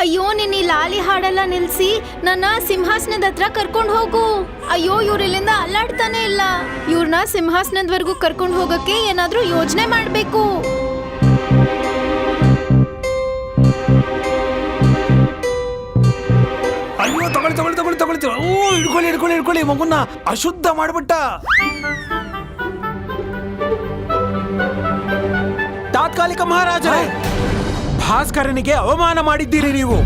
ಅಯ್ಯೋ ನಿನ್ನ ಈ ಲಾಲಿ ಹಾಡೆಲ್ಲ ನಿಲ್ಸಿ ನನ್ನ ಸಿಂಹಾಸನದ ಹತ್ರ ಕರ್ಕೊಂಡು ಹೋಗು. ಅಯ್ಯೋ ಇವ್ರು ಇಲ್ಲಿಂದ ಅಲ್ಲಾಡ್ತಾನೆ ಇಲ್ಲ. ಇವ್ರನ್ನ ಸಿಂಹಾಸನದವರೆಗೂ ಕರ್ಕೊಂಡು ಹೋಗಕ್ಕೆ ಏನಾದ್ರೂ ಯೋಜನೆ ಮಾಡ್ಬೇಕು. ಅಯ್ಯೋ ತಗೊಳ್ಳಿ ತಗೊಳ್ಳಿ ತಗೊಳ್ಳಿ ತಗೊಳ್ತೀರ. ಓ ಹಿಡ್ಕೊಳ್ಳಿ ಹಿಡ್ಕೊಳ್ಳಿ ಹಿಡ್ಕೊಳ್ಳಿ, ಮಗುನ ಅಶುದ್ಧ ಮಾಡ್ಬಿಟ್ಟ. ತಾತ್ಕಾಲಿಕ ಮಹಾರಾಜರೇ, ಭಾಸ್ಕರನಿಗೆ ಅವಮಾನ ಮಾಡಿದ್ದೀರಿ ನೀವು.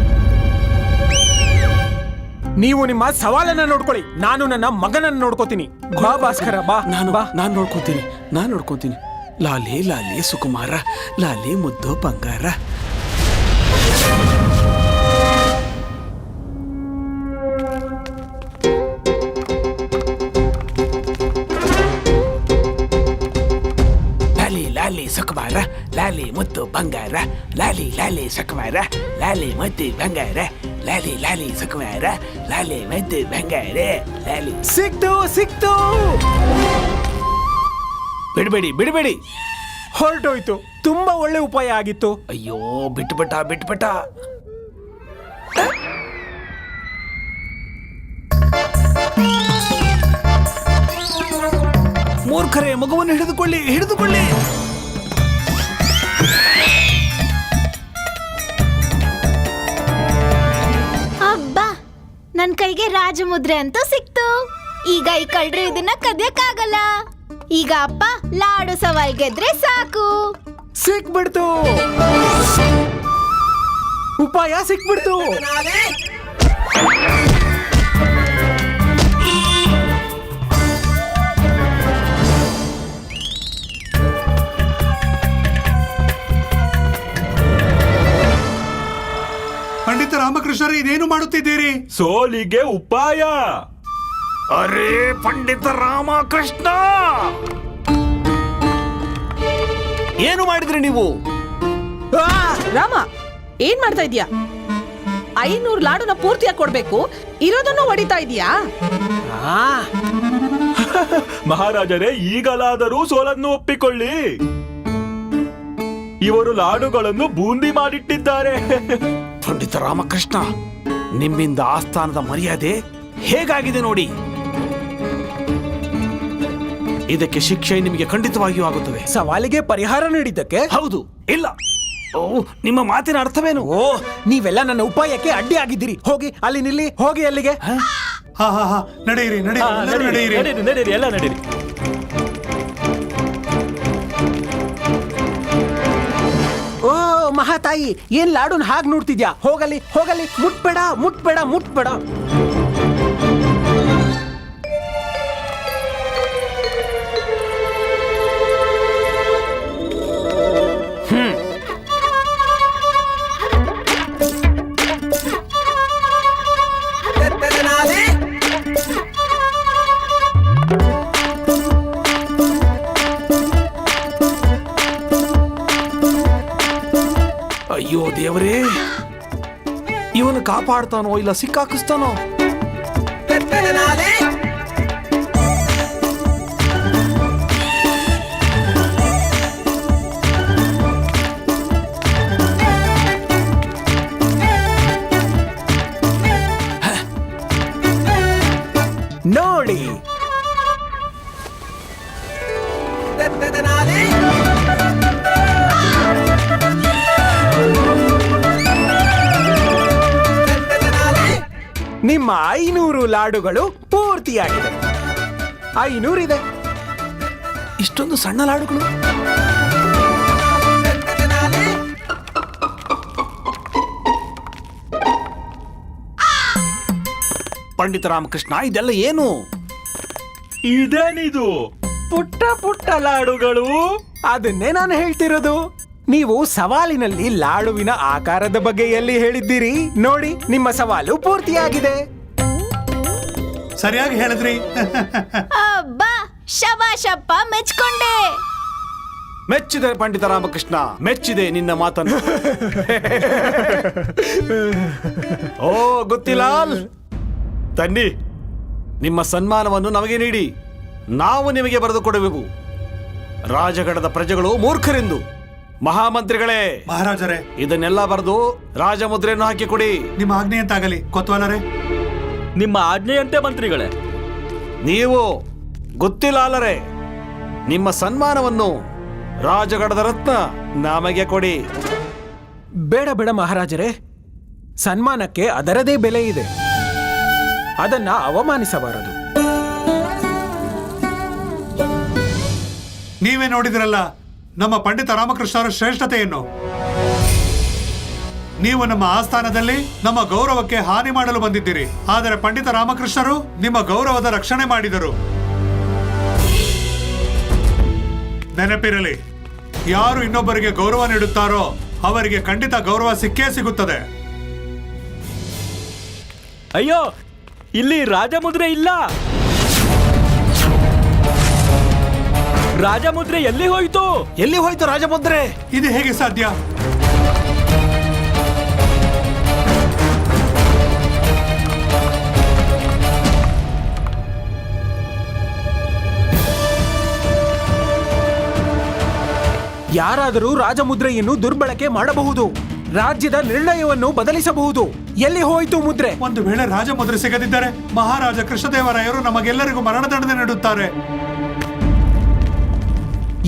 ನೀವು ನಿಮ್ಮ ಸವಾಲನ್ನ ನೋಡ್ಕೊಳ್ಳಿ, ನಾನು ನನ್ನ ಮಗನನ್ನ ನೋಡ್ಕೋತೀನಿ. ಬಾ ಭಾಸ್ಕರ ಬಾ. ನಾನು ನೋಡ್ಕೊಂತೀನಿ. ಲಾಲಿ ಲಾಲಿ ಸುಕುಮಾರ, ಲಾಲಿ ಮುದ್ದು ಬಂಗಾರ. ಲಾಲಿ ಸುಕುಮಾರ, ಲಾಲಿ ಮುದ್ದು ಬಂಗಾರ, ಲಾಲಿ ಲಾಲಿ ಸುಕುಮಾರ, ಲಾಲಿ ಮುದ್ದು ಬಂಗಾರ, ಲಾಲಿ ಲಾಲಿ ಸುಕುಮಾರ, ಲಾಲಿ ಮುದ್ದು ಬಂಗಾರ, ಲಾಲಿ. ಸಿಕ್ತು. ಬಿಡ್ಬೇಡಿ ಬಿಡ್ಬೇಡಿ. ಹೊರಟೋಯ್ತು. ತುಂಬಾ ಒಳ್ಳೆ ಉಪಾಯ ಆಗಿತ್ತು. ಅಯ್ಯೋ ಬಿಟ್ಬಿಟ್ಟ. ಮೂರ್ಖರೇ, ಮಗುವನ್ನು ಹಿಡಿದುಕೊಳ್ಳಿ. ಅಬ್ಬಾ, ನನ್ ಕೈಗೆ ರಾಜಮುದ್ರೆ ಅಂತೂ ಸಿಕ್ತು. ಈಗ ಈ ಕಳ್ರೆ ಇದನ್ನ ಕದಿಯಕ್ಕಾಗಲ್ಲ. ಈಗ ಅಪ್ಪ ಲಾಡು ಸವಾಲ್ ಗೆದ್ರೆ ಸಾಕು. ಸಿಕ್ಬಿಡ್ತು. ಉಪಾಯ ಸಿಕ್ಬಿಡ್ತು. ಪಂಡಿತ ರಾಮಕೃಷ್ಣರೇ, ಇದೇನು ಮಾಡುತ್ತಿದ್ದೀರಿ? ಸೋಲಿಗೆ ಉಪಾಯ. ಅರೇ ಪಂಡಿತ ರಾಮಕೃಷ್ಣ, ಏನು ಮಾಡಿದ್ರಿ ನೀವು? ರಾಮ, ಏನ್ ಮಾಡ್ತಾ ಇದೀಯಾ? 500 ಲಾಡುನ ಪೂರ್ತಿಯಾಗಿ ಕೊಡ್ಬೇಕು, ಇರೋದನ್ನು ಹೊಡಿತಾ ಇದೀಯಾ? ಮಹಾರಾಜರೇ, ಈಗಲಾದರೂ ಸೋಲನ್ನು ಒಪ್ಪಿಕೊಳ್ಳಿ. ಇವರು ಲಾಡುಗಳನ್ನು ಬೂಂದಿ ಮಾಡಿಟ್ಟಿದ್ದಾರೆ. ಪಂಡಿತ ರಾಮಕೃಷ್ಣ, ನಿಮ್ಮಿಂದ ಆಸ್ಥಾನದ ಮರ್ಯಾದೆ ಹೇಗಾಗಿದೆ ನೋಡಿ. ಇದಕ್ಕೆ ಶಿಕ್ಷೆ ನಿಮಗೆ ಖಂಡಿತವಾಗಿಯೂ ಆಗುತ್ತದೆ. ಸವಾಲಿಗೆ ಪರಿಹಾರ ನೀಡಿದ್ದಕ್ಕೆ? ಹೌದು. ಇಲ್ಲ. ಓ, ನಿಮ್ಮ ಮಾತಿನ ಅರ್ಥವೇನು? ಓ, ನೀವೆಲ್ಲ ನನ್ನ ಉಪಾಯಕ್ಕೆ ಅಡ್ಡಿ ಆಗಿದ್ದೀರಿ. ಹೋಗಿ ಅಲ್ಲಿ ನಿಲ್ಲಿ. ಹೋಗಿ ಅಲ್ಲಿಗೆ. ಹಾ, ನಡೆಯಿರಿ. ನಡೀರಿ, ಎಲ್ಲ ನಡೀರಿ. ಓ ಮಹಾತಾಯಿ, ಏನ್ ಲಾಡುನ್ ಹಾಗೆ ನೋಡ್ತಿದ್ಯಾ? ಹೋಗಲಿ. ಮುಟ್ಬೇಡ. ಅಯ್ಯೋ ದೇವರೇ, ಇವನು ಕಾಪಾಡ್ತಾನೋ ಇಲ್ಲ ಸಿಕ್ಕಾಕಿಸ್ತಾನೋ? ನೋಡಿ, ನಿಮ್ಮ 500 ಲಾಡುಗಳು ಪೂರ್ತಿಯಾಗಿದೆ. 500 ಇದೆ. ಇಷ್ಟೊಂದು ಸಣ್ಣ ಲಾಡುಗಳು? ಪಂಡಿತ ರಾಮಕೃಷ್ಣ, ಇದೆಲ್ಲ ಏನು? ಇದೇನಿದು? ಪುಟ್ಟ ಲಾಡುಗಳು. ಅದನ್ನೇ ನಾನು ಹೇಳ್ತಿರೋದು. ನೀವು ಸವಾಲಿನಲ್ಲಿ ಲಾಡುವಿನ ಆಕಾರದ ಬಗ್ಗೆ ಎಲ್ಲಿ ಹೇಳಿದ್ದೀರಿ? ನೋಡಿ, ನಿಮ್ಮ ಸವಾಲು ಪೂರ್ತಿಯಾಗಿದೆ. ಸರಿಯಾಗಿ ಹೇಳಿದ್ರಿ. ಅಬ್ಬಾ, ಶಬಾಷಪ್ಪ, ಮೆಚ್ಕೊಂಡೆ. ಮೆಚ್ಚಿದೆ ಪಂಡಿತ ರಾಮಕೃಷ್ಣ, ಮೆಚ್ಚಿದೆ ನಿನ್ನ ಮಾತನ್ನು. ಓ ಗುತ್ತಿಲಾಲ್, ತನ್ನಿ, ನಿಮ್ಮ ಸನ್ಮಾನವನ್ನು ನಮಗೆ ನೀಡಿ. ನಾವು ನಿಮಗೆ ಬರೆದು ಕೊಡಬೇಕು. ರಾಜಗಢದ ಪ್ರಜೆಗಳು ಮೂರ್ಖರೆಂದು ಮಹಾಮಂತ್ರಿಗಳೇ, ಮಹಾರಾಜರೇ, ಇದನ್ನೆಲ್ಲ ಬರೆದು ರಾಜಮುದ್ರೆಯನ್ನು ಹಾಕಿ ಕೊಡಿ. ನಿಮ್ಮ ಆಜ್ಞೆ ಅಂತಾಗಲಿ ಕೊತ್ವಾಲರೇ. ನಿಮ್ಮ ಆಜ್ಞೆಯಂತೆ ಮಂತ್ರಿಗಳೇ. ನೀವು ಗೊತ್ತಿಲ್ಲಾಲರೇ, ನಿಮ್ಮ ಸನ್ಮಾನವನ್ನು ರಾಜಗಡದ ರತ್ನ ನಮಗೆ ಕೊಡಿ. ಬೇಡ ಬೇಡ ಮಹಾರಾಜರೇ, ಸನ್ಮಾನಕ್ಕೆ ಅದರದೇ ಬೆಲೆ ಇದೆ, ಅದನ್ನ ಅವಮಾನಿಸಬಾರದು. ನೀವೇ ನೋಡಿದಿರಲ್ಲ ನಮ್ಮ ಪಂಡಿತ ರಾಮಕೃಷ್ಣರ ಶ್ರೇಷ್ಠತೆಯನ್ನು. ನೀವು ನಮ್ಮ ಆಸ್ಥಾನದಲ್ಲಿ ನಮ್ಮ ಗೌರವಕ್ಕೆ ಹಾನಿ ಮಾಡಲು ಬಂದಿದ್ದೀರಿ, ಆದರೆ ಪಂಡಿತ ರಾಮಕೃಷ್ಣರು ನಿಮ್ಮ ಗೌರವದ ರಕ್ಷಣೆ ಮಾಡಿದರು. ನೆನಪಿರಲಿ, ಯಾರು ಇನ್ನೊಬ್ಬರಿಗೆ ಗೌರವ ನೀಡುತ್ತಾರೋ ಅವರಿಗೆ ಖಂಡಿತ ಗೌರವ ಸಿಕ್ಕೇ ಸಿಗುತ್ತದೆ. ಅಯ್ಯೋ, ಇಲ್ಲಿ ರಾಜಮುದ್ರೆ ಇಲ್ಲ. ರಾಜಮುದ್ರೆ ಎಲ್ಲಿ ಹೋಯ್ತು? ಎಲ್ಲಿ ಹೋಯ್ತು ರಾಜಮುದ್ರೆ? ಇದು ಹೇಗೆ ಸಾಧ್ಯ? ಯಾರಾದರೂ ರಾಜಮುದ್ರೆಯನ್ನು ದುರ್ಬಳಕೆ ಮಾಡಬಹುದು, ರಾಜ್ಯದ ನಿರ್ಣಯವನ್ನು ಬದಲಿಸಬಹುದು. ಎಲ್ಲಿ ಹೋಯಿತು ಮುದ್ರೆ? ಒಂದು ವೇಳೆ ರಾಜಮುದ್ರೆ ಸಿಗದಿದ್ದರೆ ಮಹಾರಾಜ ಕೃಷ್ಣದೇವರಾಯರು ನಮಗೆಲ್ಲರಿಗೂ ಮರಣದಂಡನೆ ನೀಡುತ್ತಾರೆ.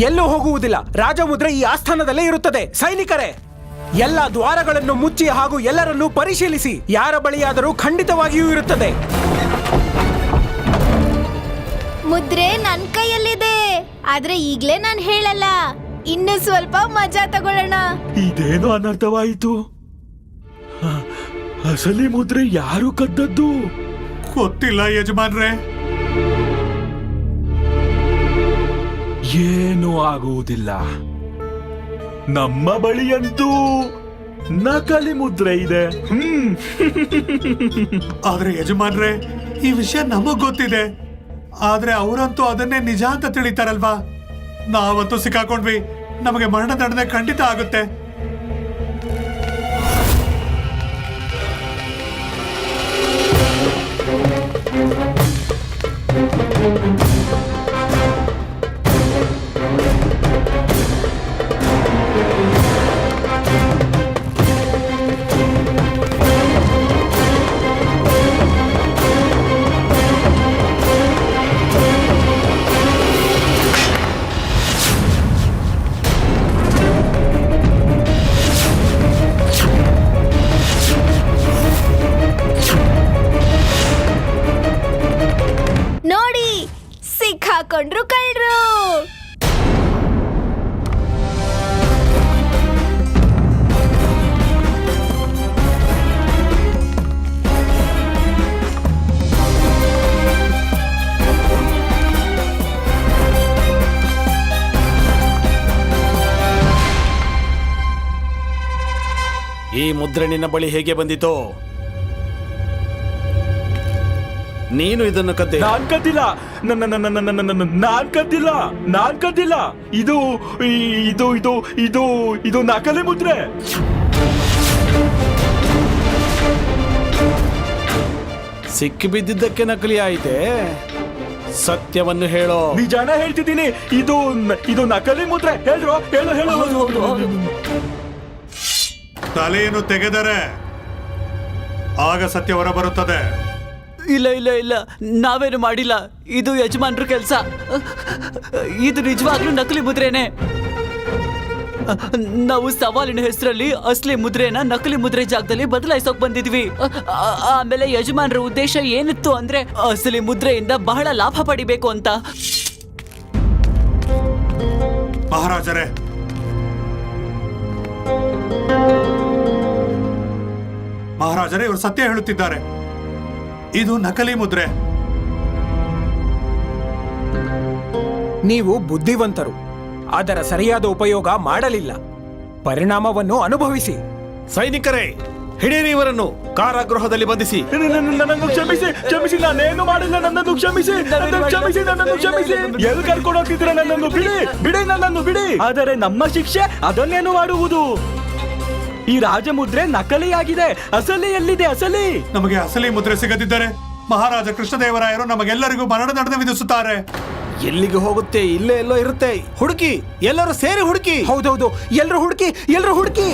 ಎಲ್ಲೂ ಹೋಗುವುದಿಲ್ಲ, ರಾಜಮುದ್ರೆ ಈ ಆಸ್ಥಾನದಲ್ಲೇ ಇರುತ್ತದೆ. ಸೈನಿಕರೇ, ಎಲ್ಲ ದ್ವಾರಗಳನ್ನು ಮುಚ್ಚಿ ಹಾಗೂ ಎಲ್ಲರನ್ನೂ ಪರಿಶೀಲಿಸಿ. ಯಾರ ಬಳಿಯಾದರೂ ಖಂಡಿತವಾಗಿಯೂ ಇರುತ್ತದೆ. ಮುದ್ರೆ ನನ್ ಕೈಯಲ್ಲಿದೆ, ಆದ್ರೆ ಈಗ್ಲೇ ನಾನ್ ಹೇಳಲ್ಲ. ಇನ್ನು ಸ್ವಲ್ಪ ಮಜಾ ತಗೊಳ್ಳೋಣ. ಇದೇನು ಅನರ್ಥವಾಯಿತು? ಅಸಲಿ ಮುದ್ರೆ ಯಾರು ಕದ್ದದ್ದು? ಗೊತ್ತಿಲ್ಲ ಯಜಮಾನ್ರೆ. ಏನೂ ಆಗುವುದಿಲ್ಲ. ನಮ್ಮ ಬಳಿಯಂತೂ ನಕಲಿ ಮುದ್ರೆ ಇದೆ. ಆದ್ರೆ ಯಜಮಾನ್ರೆ, ಈ ವಿಷಯ ನಮಗ್ ಗೊತ್ತಿದೆ, ಆದ್ರೆ ಅವರಂತೂ ಅದನ್ನೇ ನಿಜ ಅಂತ ತಿಳಿತಾರಲ್ವಾ. ನಾವಂತೂ ಸಿಕ್ಕಾಕೊಂಡ್ವಿ, ನಮಗೆ ಮರಣದಂಡನೆ ಖಂಡಿತ ಆಗುತ್ತೆ. ನೋಡಿ, ಸಿಕ್ಕಾಕೊಂಡ್ರು ಕಳ್ರು. ಈ ಮುದ್ರೆ ನಿನ್ನ ಬಳಿ ಹೇಗೆ ಬಂದಿತೋ? ನೀನು ಇದನ್ನು ಕದ್ದೆ? ನಾನ್ ಕದ್ದಿಲ್ಲ, ನಾನ್ ಕದ್ದಿಲ್ಲ, ನಾನ್ ಕದ್ದಿಲ್ಲ. ಇದು ಇದು ಇದು ಇದು ಇದು ನಕಲಿ ಮುದ್ರೆ. ಸಿಕ್ಕಿ ಬಿದ್ದಿದ್ದಕ್ಕೆ ನಕಲಿ ಆಯಿತೆ? ಸತ್ಯವನ್ನು ಹೇಳೋ. ನಿಜಾನ ಹೇಳ್ತಿದ್ದೀನಿ, ಇದು ಇದು ನಕಲಿ ಮುದ್ರೆ. ಹೇಳ್ರು, ಹೇಳು ಹೇಳು. ತಲೆಯನ್ನು ತೆಗೆದರೆ ಆಗ ಸತ್ಯ ಹೊರಬರುತ್ತದೆ. ಇಲ್ಲ ಇಲ್ಲ ಇಲ್ಲ, ನಾವೇನು ಮಾಡಿಲ್ಲ. ಇದು ಯಜಮಾನ್ರ ಕೆಲಸ. ಇದು ನಿಜವಾಗ್ಲೂ ನಕಲಿ ಮುದ್ರೆನೆ. ನಾವು ಸವಾಲಿನ ಹೆಸರಲ್ಲಿ ಅಸಲಿ ಮುದ್ರೆನ ನಕಲಿ ಮುದ್ರೆ ಜಾಗದಲ್ಲಿ ಬದಲಾಯಿಸೋಕ್ ಬಂದಿದ್ವಿ. ಆಮೇಲೆ ಯಜಮಾನ್ರ ಉದ್ದೇಶ ಏನಿತ್ತು ಅಂದ್ರೆ ಅಸಲಿ ಮುದ್ರೆಯಿಂದ ಬಹಳ ಲಾಭ ಪಡಿಬೇಕು ಅಂತ. ಮಹಾರಾಜರೇ, ಮಹಾರಾಜರೇ, ಇವರು ಸತ್ಯ ಹೇಳುತ್ತಿದ್ದಾರೆ. ಇದು ನಕಲಿ ಮುದ್ರೆ. ನೀವು ಬುದ್ಧಿವಂತರು, ಅದರ ಸರಿಯಾದ ಉಪಯೋಗ ಮಾಡಲಿಲ್ಲ. ಪರಿಣಾಮವನ್ನು ಅನುಭವಿಸಿ. ಸೈನಿಕರೇ, ಹಿಡಿಯಿರಿ ಇವರನ್ನು, ಕಾರಾಗೃಹದಲ್ಲಿ ಬಂಧಿಸಿ. ನನ್ನನ್ನು ಕ್ಷಮಿಸಿ, ಕ್ಷಮಿಸಿ, ನಾನೇನು ಮಾಡಿಲ್ಲ. ನನ್ನನ್ನು ಕ್ಷಮಿಸಿ, ಕ್ಷಮಿಸಿ, ನನ್ನನ್ನು ಕ್ಷಮಿಸಿ. ಎಲ್ಲಿ ಕರ್ಕೊಂಡು ಹೋಗ್ತಿದ್ರೆ ನನ್ನನ್ನು ಬಿಡಿ, ಬಿಡಿ, ನನ್ನನ್ನು ಬಿಡಿ. ಆದರೆ ನಮ್ಮ ಶಿಕ್ಷೆ ಅದನ್ನೇನು ಮಾಡುವುದು? ಈ ರಾಜಮುದ್ರೆ ನಕಲಿಯಾಗಿದೆ. ಅಸಲಿ ಎಲ್ಲಿದೆ? ಅಸಲಿ ನಮಗೆ ಅಸಲಿ ಮುದ್ರೆ ಸಿಗದಿದ್ದರೆ ಮಹಾರಾಜ ಕೃಷ್ಣದೇವರಾಯರು ನಮಗೆಲ್ಲರಿಗೂ ಮರಣದಂಡನೆ ವಿಧಿಸುತ್ತಾರೆ. ಎಲ್ಲಿಗೆ ಹೋಗುತ್ತೆ? ಇಲ್ಲೇ ಎಲ್ಲೋ ಇರುತ್ತೆ. ಹುಡುಕಿ, ಎಲ್ಲರೂ ಸೇರಿ ಹುಡುಕಿ. ಹೌದೌದು, ಎಲ್ರು ಹುಡುಕಿ, ಎಲ್ರು ಹುಡುಕಿ.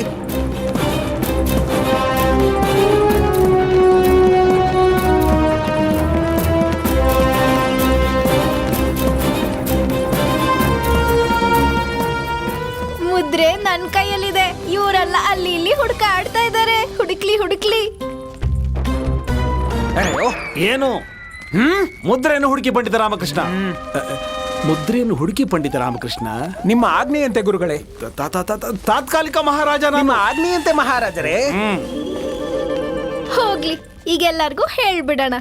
ಮುದ್ರೆ ನನ್ ಕೈಯಲ್ಲಿದೆ. ಇವರೆಲ್ಲ ಅಲ್ಲಿ ಇಲ್ಲಿ ಹುಡುಕಾಡ್ತಾ ಇದ್ದಾರೆ. ಹುಡುಕ್ಲಿ. ಅಯ್ಯೋ, ಏನು? ಮುದ್ರೆಯನ್ನು ಹುಡುಕಿ ಪಂಡಿತ ರಾಮಕೃಷ್ಣ. ಮುದ್ರೆಯನ್ನು ಹುಡುಕಿ ಪಂಡಿತ ರಾಮಕೃಷ್ಣ. ನಿಮ್ಮ ಆಜ್ಞೆಯಂತೆ ಗುರುಗಳೇ. ತಾತ್ಕಾಲಿಕ ಮಹಾರಾಜ ನಿಮ್ಮ ಆಜ್ಞೆಯಂತೆ ಮಹಾರಾಜರೇ. ಹೋಗ್ಲಿ, ಈಗೆಲ್ಲರಿಗೂ ಹೇಳ್ಬಿಡೋಣ.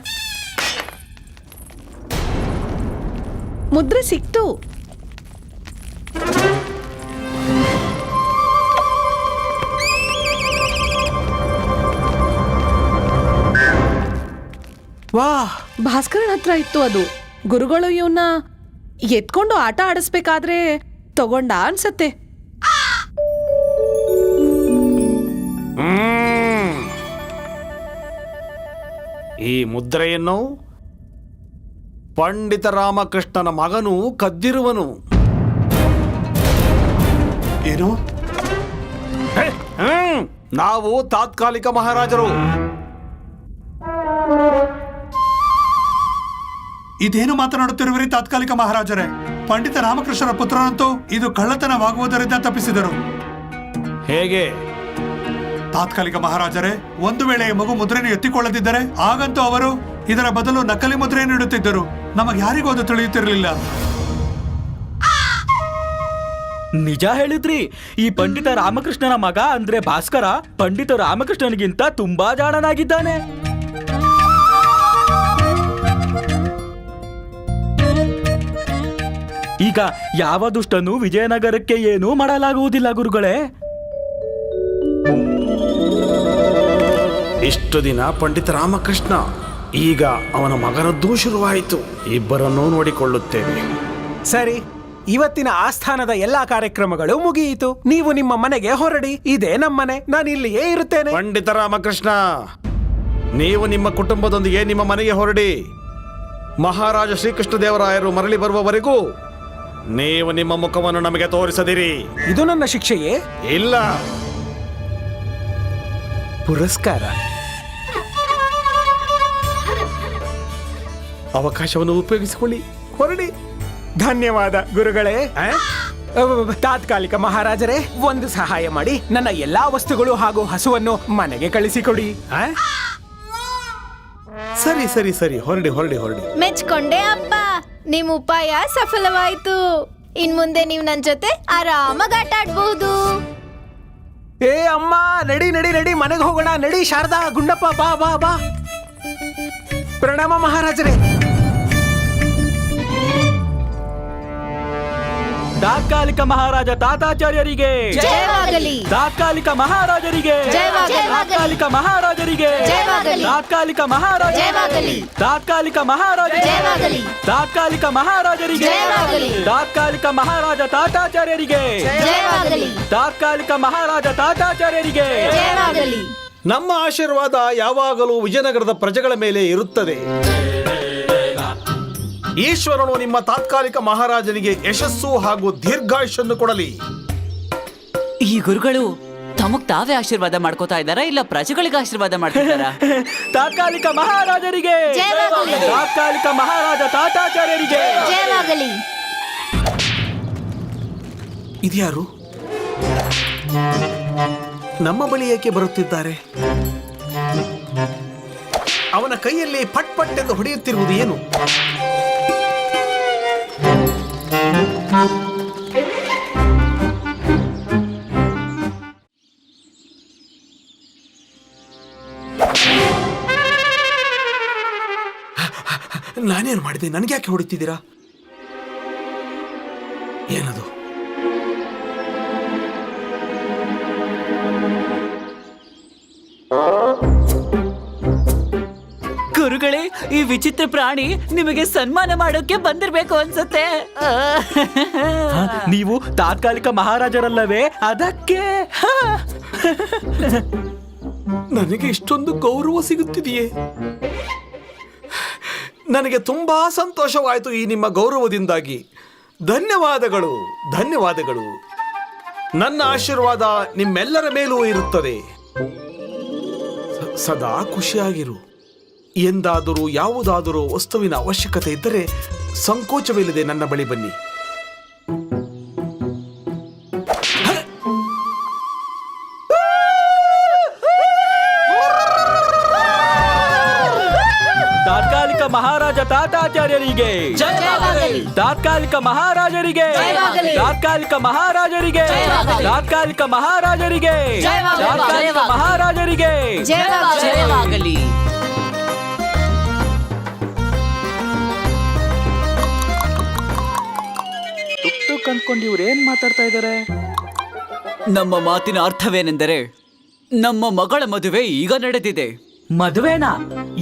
ಮುದ್ರೆ ಸಿಕ್ತು. ವಾಹ್, ಭಾಸ್ಕರನ್ ಹತ್ರ ಇತ್ತು ಅದು. ಗುರುಗಳು ಇವನ್ನ ಎತ್ಕೊಂಡು ಆಟ ಆಡಿಸ್ಬೇಕಾದ್ರೆ ತಗೊಂಡ ಅನ್ಸತ್ತೆ. ಈ ಮುದ್ರೆಯನ್ನು ಪಂಡಿತ ರಾಮಕೃಷ್ಣನ ಮಗನು ಕದ್ದಿರುವನು. ಏನು? ನಾವು ತಾತ್ಕಾಲಿಕ ಮಹಾರಾಜರು. ಇದೇನು ಮಾತನಾಡುತ್ತಿರುವಿರಿ ತಾತ್ಕಾಲಿಕ ಮಹಾರಾಜರೇ? ಪಂಡಿತ ರಾಮಕೃಷ್ಣರ ಪುತ್ರನಂತೂ ಇದು ಕಳ್ಳತನವಾಗುವುದರಿಂದ ತಪ್ಪಿಸಿದರು. ಹೇಗೆ? ತಾತ್ಕಾಲಿಕ ಮಹಾರಾಜರೇ, ಒಂದು ವೇಳೆ ಈ ಮಗು ಮುದ್ರೆಯನ್ನು ಎತ್ತಿಕೊಳ್ಳದಿದ್ದರೆ ಆಗಂತೂ ಅವರು ಇದರ ಬದಲು ನಕಲಿ ಮುದ್ರೆಯನ್ನು ಇಡುತ್ತಿದ್ದರು. ನಮಗೆ ಯಾರಿಗೂ ಅದು ತಿಳಿಯುತ್ತಿರಲಿಲ್ಲ. ನಿಜ ಹೇಳಿದ್ರಿ. ಈ ಪಂಡಿತ ರಾಮಕೃಷ್ಣನ ಮಗ ಅಂದ್ರೆ ಭಾಸ್ಕರ ಪಂಡಿತ ರಾಮಕೃಷ್ಣನಿಗಿಂತ ತುಂಬಾ ಜಾಣನಾಗಿದ್ದಾನೆ. ಈಗ ಯಾವ ದುಷ್ಟನು ವಿಜಯನಗರಕ್ಕೆ ಏನೂ ಮಾಡಲಾಗುವುದಿಲ್ಲ ಗುರುಗಳೇ. ಇಷ್ಟು ದಿನ ಪಂಡಿತ ರಾಮಕೃಷ್ಣ, ಈಗ ಅವನ ಮಗನದ್ದೂ ಶುರುವಾಯಿತು. ಇಬ್ಬರನ್ನೂ ನೋಡಿಕೊಳ್ಳುತ್ತೇವೆ. ಸರಿ, ಇವತ್ತಿನ ಆಸ್ಥಾನದ ಎಲ್ಲಾ ಕಾರ್ಯಕ್ರಮಗಳು ಮುಗಿಯಿತು. ನೀವು ನಿಮ್ಮ ಮನೆಗೆ ಹೊರಡಿ. ಇದೇ ನಮ್ಮನೆ, ನಾನು ಇಲ್ಲಿಯೇ ಇರುತ್ತೇನೆ. ಪಂಡಿತ ರಾಮಕೃಷ್ಣ, ನೀವು ನಿಮ್ಮ ಕುಟುಂಬದೊಂದಿಗೆ ನಿಮ್ಮ ಮನೆಗೆ ಹೊರಡಿ. ಮಹಾರಾಜ ಶ್ರೀಕೃಷ್ಣ ದೇವರಾಯರು ಮರಳಿ ಬರುವವರೆಗೂ ನೀವು ನಿಮ್ಮ ಮುಖವನ್ನು ನಮಗೆ ತೋರಿಸದಿರಿ. ಇದು ನನ್ನ ಶಿಕ್ಷೆಯೇ? ಇಲ್ಲ, ಪುರಸ್ಕಾರ. ಅವಕಾಶವನ್ನು ಉಪಯೋಗಿಸಿಕೊಳ್ಳಿ, ಹೊರಡಿ. ಧನ್ಯವಾದ ಗುರುಗಳೇ. ತಾತ್ಕಾಲಿಕ ಮಹಾರಾಜರೇ, ಒಂದು ಸಹಾಯ ಮಾಡಿ. ನನ್ನ ಎಲ್ಲಾ ವಸ್ತುಗಳು ಹಾಗೂ ಹಸುವನ್ನು ಮನೆಗೆ ಕಳಿಸಿಕೊಡಿ. ಸರಿ ಸರಿ ಸರಿ, ಹೊರಡಿ ಹೊರಡಿ ಹೊರಡಿ. ಮೆಚ್ಕೊಂಡೆ ಅಪ್ಪ, ನಿಮ್ ಉಪಾಯ ಸಫಲವಾಯ್ತು. ಇನ್ ಮುಂದೆ ನೀವು ನನ್ ಜೊತೆ ಆರಾಮಾಗಿ ಆಟ ಆಡ್ಬಹುದು. ಏ ಅಮ್ಮ, ನಡಿ ನಡಿ ನಡಿ, ಮನೆಗೆ ಹೋಗೋಣ. ನಡಿ ಶಾರದಾ, ಗುಂಡಪ್ಪ, ಬಾ ಬಾ ಬಾ. ಪ್ರಣಾಮ ಮಹಾರಾಜರೇ. ತಾತ್ಕಾಲಿಕ ಮಹಾರಾಜ ತಾತಾಚಾರ್ಯರಿಗೆ, ಜಯವಾಗಲಿ. ತಾತ್ಕಾಲಿಕ ಮಹಾರಾಜರಿಗೆ, ಜಯವಾಗಲಿ. ತಾತ್ಕಾಲಿಕ ಮಹಾರಾಜರಿಗೆ, ಜಯವಾಗಲಿ. ತಾತ್ಕಾಲಿಕ ಮಹಾರಾಜ, ಜಯವಾಗಲಿ. ತಾತ್ಕಾಲಿಕ ಮಹಾರಾಜ, ಜಯವಾಗಲಿ. ತಾತ್ಕಾಲಿಕ ಮಹಾರಾಜರಿಗೆ, ಜಯವಾಗಲಿ. ತಾತ್ಕಾಲಿಕ ಮಹಾರಾಜ ತಾತಾಚಾರ್ಯರಿಗೆ, ಜಯವಾಗಲಿ. ತಾತ್ಕಾಲಿಕ ಮಹಾರಾಜ ತಾತಾಚಾರ್ಯರಿಗೆ. ಜಯವಾಗಲಿ. ನಮ್ಮ ಆಶೀರ್ವಾದ ಯಾವಾಗಲೂ ವಿಜಯನಗರದ ಪ್ರಜೆಗಳ ಮೇಲೆ ಇರುತ್ತದೆ. ಈಶ್ವರನು ನಿಮ್ಮ ತಾತ್ಕಾಲಿಕ ಮಹಾರಾಜನಿಗೆ ಯಶಸ್ಸು ಹಾಗೂ ದೀರ್ಘಾಯುಷ್ಯನ್ನು ಕೊಡಲಿ. ಈ ಗುರುಗಳು ತಮಗ್ ತಾವೇ ಆಶೀರ್ವಾದ ಮಾಡ್ಕೋತಾ ಇದ್ದಾರಾ ಇಲ್ಲ ಪ್ರಜೆಗಳಿಗೆ ಆಶೀರ್ವಾದ ಮಾಡ್ತಿದ್ದಾರಾ? ತಾತ್ಕಾಲಿಕ ಮಹಾರಾಜರಿಗೆ, ಜಯವಾಗಲಿ. ತಾತ್ಕಾಲಿಕ ಮಹಾರಾಜ ತಾತಾಚಾರ್ಯರಿಗೆ. ಜಯವಾಗಲಿ. ಇದ್ಯಾರು? ನಮ್ಮ ಬಳಿ ಏಕೆ ಬರುತ್ತಿದ್ದಾರೆ? ಅವನ ಕೈಯಲ್ಲಿ ಪಟ್ ಪಟ್ ಎಂದು ಹೊಡೆಯುತ್ತಿರುವುದು ಏನು? ನಾನೇನು ಮಾಡಿದೆ? ನನಗೆ ಯಾಕೆ ಹೊಡಿತಿದ್ದೀರಾ? ಏನದು? ಗುರುಗಳೇ, ಈ ವಿಚಿತ್ರ ಪ್ರಾಣಿ ನಿಮಗೆ ಸನ್ಮಾನ ಮಾಡೋಕೆ ಬಂದಿರ್ಬೇಕು ಅನ್ಸುತ್ತೆ. ನೀವು ತಾತ್ಕಾಲಿಕ ಮಹಾರಾಜರಲ್ಲವೇ? ಅದಕ್ಕೆ ನನಗೆ ಇಷ್ಟೊಂದು ಗೌರವ ಸಿಗುತ್ತಿದೆಯೇ? ನನಗೆ ತುಂಬಾ ಸಂತೋಷವಾಯಿತು ಈ ನಿಮ್ಮ ಗೌರವದಿಂದಾಗಿ. ಧನ್ಯವಾದಗಳು, ಧನ್ಯವಾದಗಳು. ನನ್ನ ಆಶೀರ್ವಾದ ನಿಮ್ಮೆಲ್ಲರ ಮೇಲೂ ಇರುತ್ತದೆ. ಸದಾ ಖುಷಿಯಾಗಿರು. ಎಂದಾದರೂ ಯಾವುದಾದರೂ ವಸ್ತುವಿನ ಅವಶ್ಯಕತೆ ಇದ್ದರೆ ಸಂಕೋಚವಿಲ್ಲದೆ ನನ್ನ ಬಳಿ ಬನ್ನಿ. ತಾತ್ಕಾಲಿಕ ಮಹಾರಾಜ ತಾತಾಚಾರ್ಯರಿಗೆ, ತಾತ್ಕಾಲಿಕ ಮಹಾರಾಜರಿಗೆ, ತಾತ್ಕಾಲಿಕ ಮಹಾರಾಜರಿಗೆ, ತಾತ್ಕಾಲಿಕ ಮಹಾರಾಜರಿಗೆ, ತಾತ್ಕಾಲಿಕ ಮಹಾರಾಜರಿಗೆ. ಜಯವಾಗಲಿ. ಟುಕ್ ಅಂದ್ಕೊಂಡು ಇವ್ರು ಏನ್ ಮಾತಾಡ್ತಾ ಇದ್ದಾರೆ? ನಮ್ಮ ಮಾತಿನ ಅರ್ಥವೇನೆಂದರೆ ನಮ್ಮ ಮಗಳ ಮದುವೆ ಈಗ ನಡೆದಿದೆ. ಮದುವೆನಾ?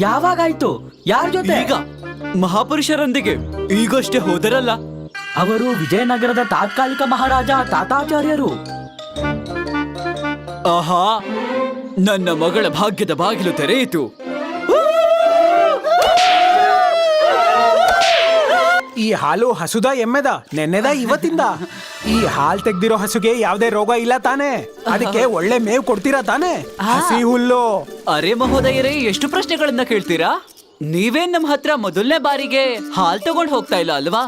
ಯಾವಾಗಾಯ್ತು? ಯಾರ ಜೊತೆ? ಈಗ ಮಹಾಪುರುಷರೊಂದಿಗೆ ಈಗಷ್ಟೇ ಹೋದರಲ್ಲ. ಅವರು ವಿಜಯನಗರದ ತಾತ್ಕಾಲಿಕ ಮಹಾರಾಜ ತಾತಾಚಾರ್ಯರು. ಆಹಾ, ನನ್ನ ಮಗಳ ಭಾಗ್ಯದ ಬಾಗಿಲು ತೆರೆಯಿತು. ಈ ಹಾಲು ಹಸುದ ಎಮ್ಮೆದ ನೆನ್ನೆದ ಇವತ್ತಿಂದ? ಈ ಹಾಲ್ ತೆಗ್ದಿರೋ ಹಸುಗೆ ಯಾವ್ದೇ ರೋಗ ಇಲ್ಲ ತಾನೆ? ಅದಕ್ಕೆ ಒಳ್ಳೆ ಮೇವ್ ಕೊಡ್ತೀರಾ ತಾನೆ? ಹಸಿ ಹುಲ್ಲು. ಅರೆ ಮಹೋದಯರೇ, ಎಷ್ಟು ಪ್ರಶ್ನೆಗಳನ್ನ ಕೇಳ್ತೀರಾ? ನೀವೇನ್ ನಮ್ಮ ಹತ್ರ ಮೊದಲನೇ ಬಾರಿಗೆ ಹಾಲ್ ತಗೊಂಡ್ ಹೋಗ್ತಾ ಇಲ್ಲ ಅಲ್ವಾ?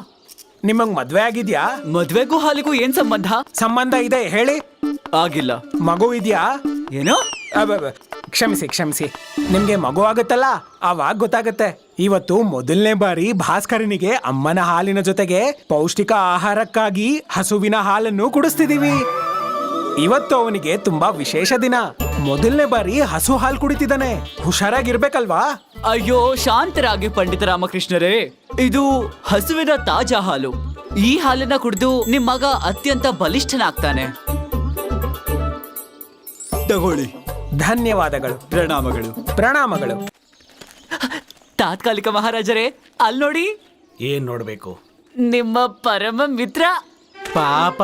ನಿಮಗ್ ಮದ್ವೆ ಆಗಿದ್ಯಾ? ಮದ್ವೆಗೂ ಹಾಲಿಗೂ ಏನ್ ಸಂಬಂಧ? ಸಂಬಂಧ ಇದೆ, ಹೇಳಿ. ಆಗಿಲ್ಲ. ಮಗು ಇದ್ಯಾ? ಏನೋ? ಕ್ಷಮಿಸಿ ಕ್ಷಮಿಸಿ, ನಿಮ್ಗೆ ಮಗು ಆಗುತ್ತಲ್ಲ ಅವಾಗ ಗೊತ್ತಾಗತ್ತೆ. ಇವತ್ತು ಮೊದಲನೇ ಬಾರಿ ಭಾಸ್ಕರನಿಗೆ ಅಮ್ಮನ ಹಾಲಿನ ಜೊತೆಗೆ ಪೌಷ್ಟಿಕ ಆಹಾರಕ್ಕಾಗಿ ಹಸುವಿನ ಹಾಲನ್ನು ಕುಡಿಸ್ತಿದೀವಿ. ಇವತ್ತು ಅವನಿಗೆ ತುಂಬಾ ವಿಶೇಷ ದಿನ. ಮೊದಲನೇ ಬಾರಿ ಹಸು ಹಾಲು ಕುಡಿತಿದ್ದಾನೆ. ಹುಷಾರಾಗಿರ್ಬೇಕಲ್ವಾ? ಅಯ್ಯೋ, ಶಾಂತರಾಗಿ ಪಂಡಿತ ರಾಮಕೃಷ್ಣರೇ. ಇದು ಹಸುವಿನ ತಾಜಾ ಹಾಲು. ಈ ಹಾಲನ್ನ ಕುಡಿದು ನಿಮ್ ಮಗ ಅತ್ಯಂತ ಬಲಿಷ್ಠನಾಗ್ತಾನೆ. ತಗೊಳ್ಳಿ. ಧನ್ಯವಾದಗಳು. ಪ್ರಣಾಮಗಳು. ಪ್ರಣಾಮಗಳು. ತಾತ್ಕಾಲಿಕ ಮಹಾರಾಜರೇ, ಅಲ್ಲಿ ನೋಡಿ. ಏನ್ ನೋಡ್ಬೇಕು? ನಿಮ್ಮ ಪರಮ ಮಿತ್ರ. ಪಾಪ,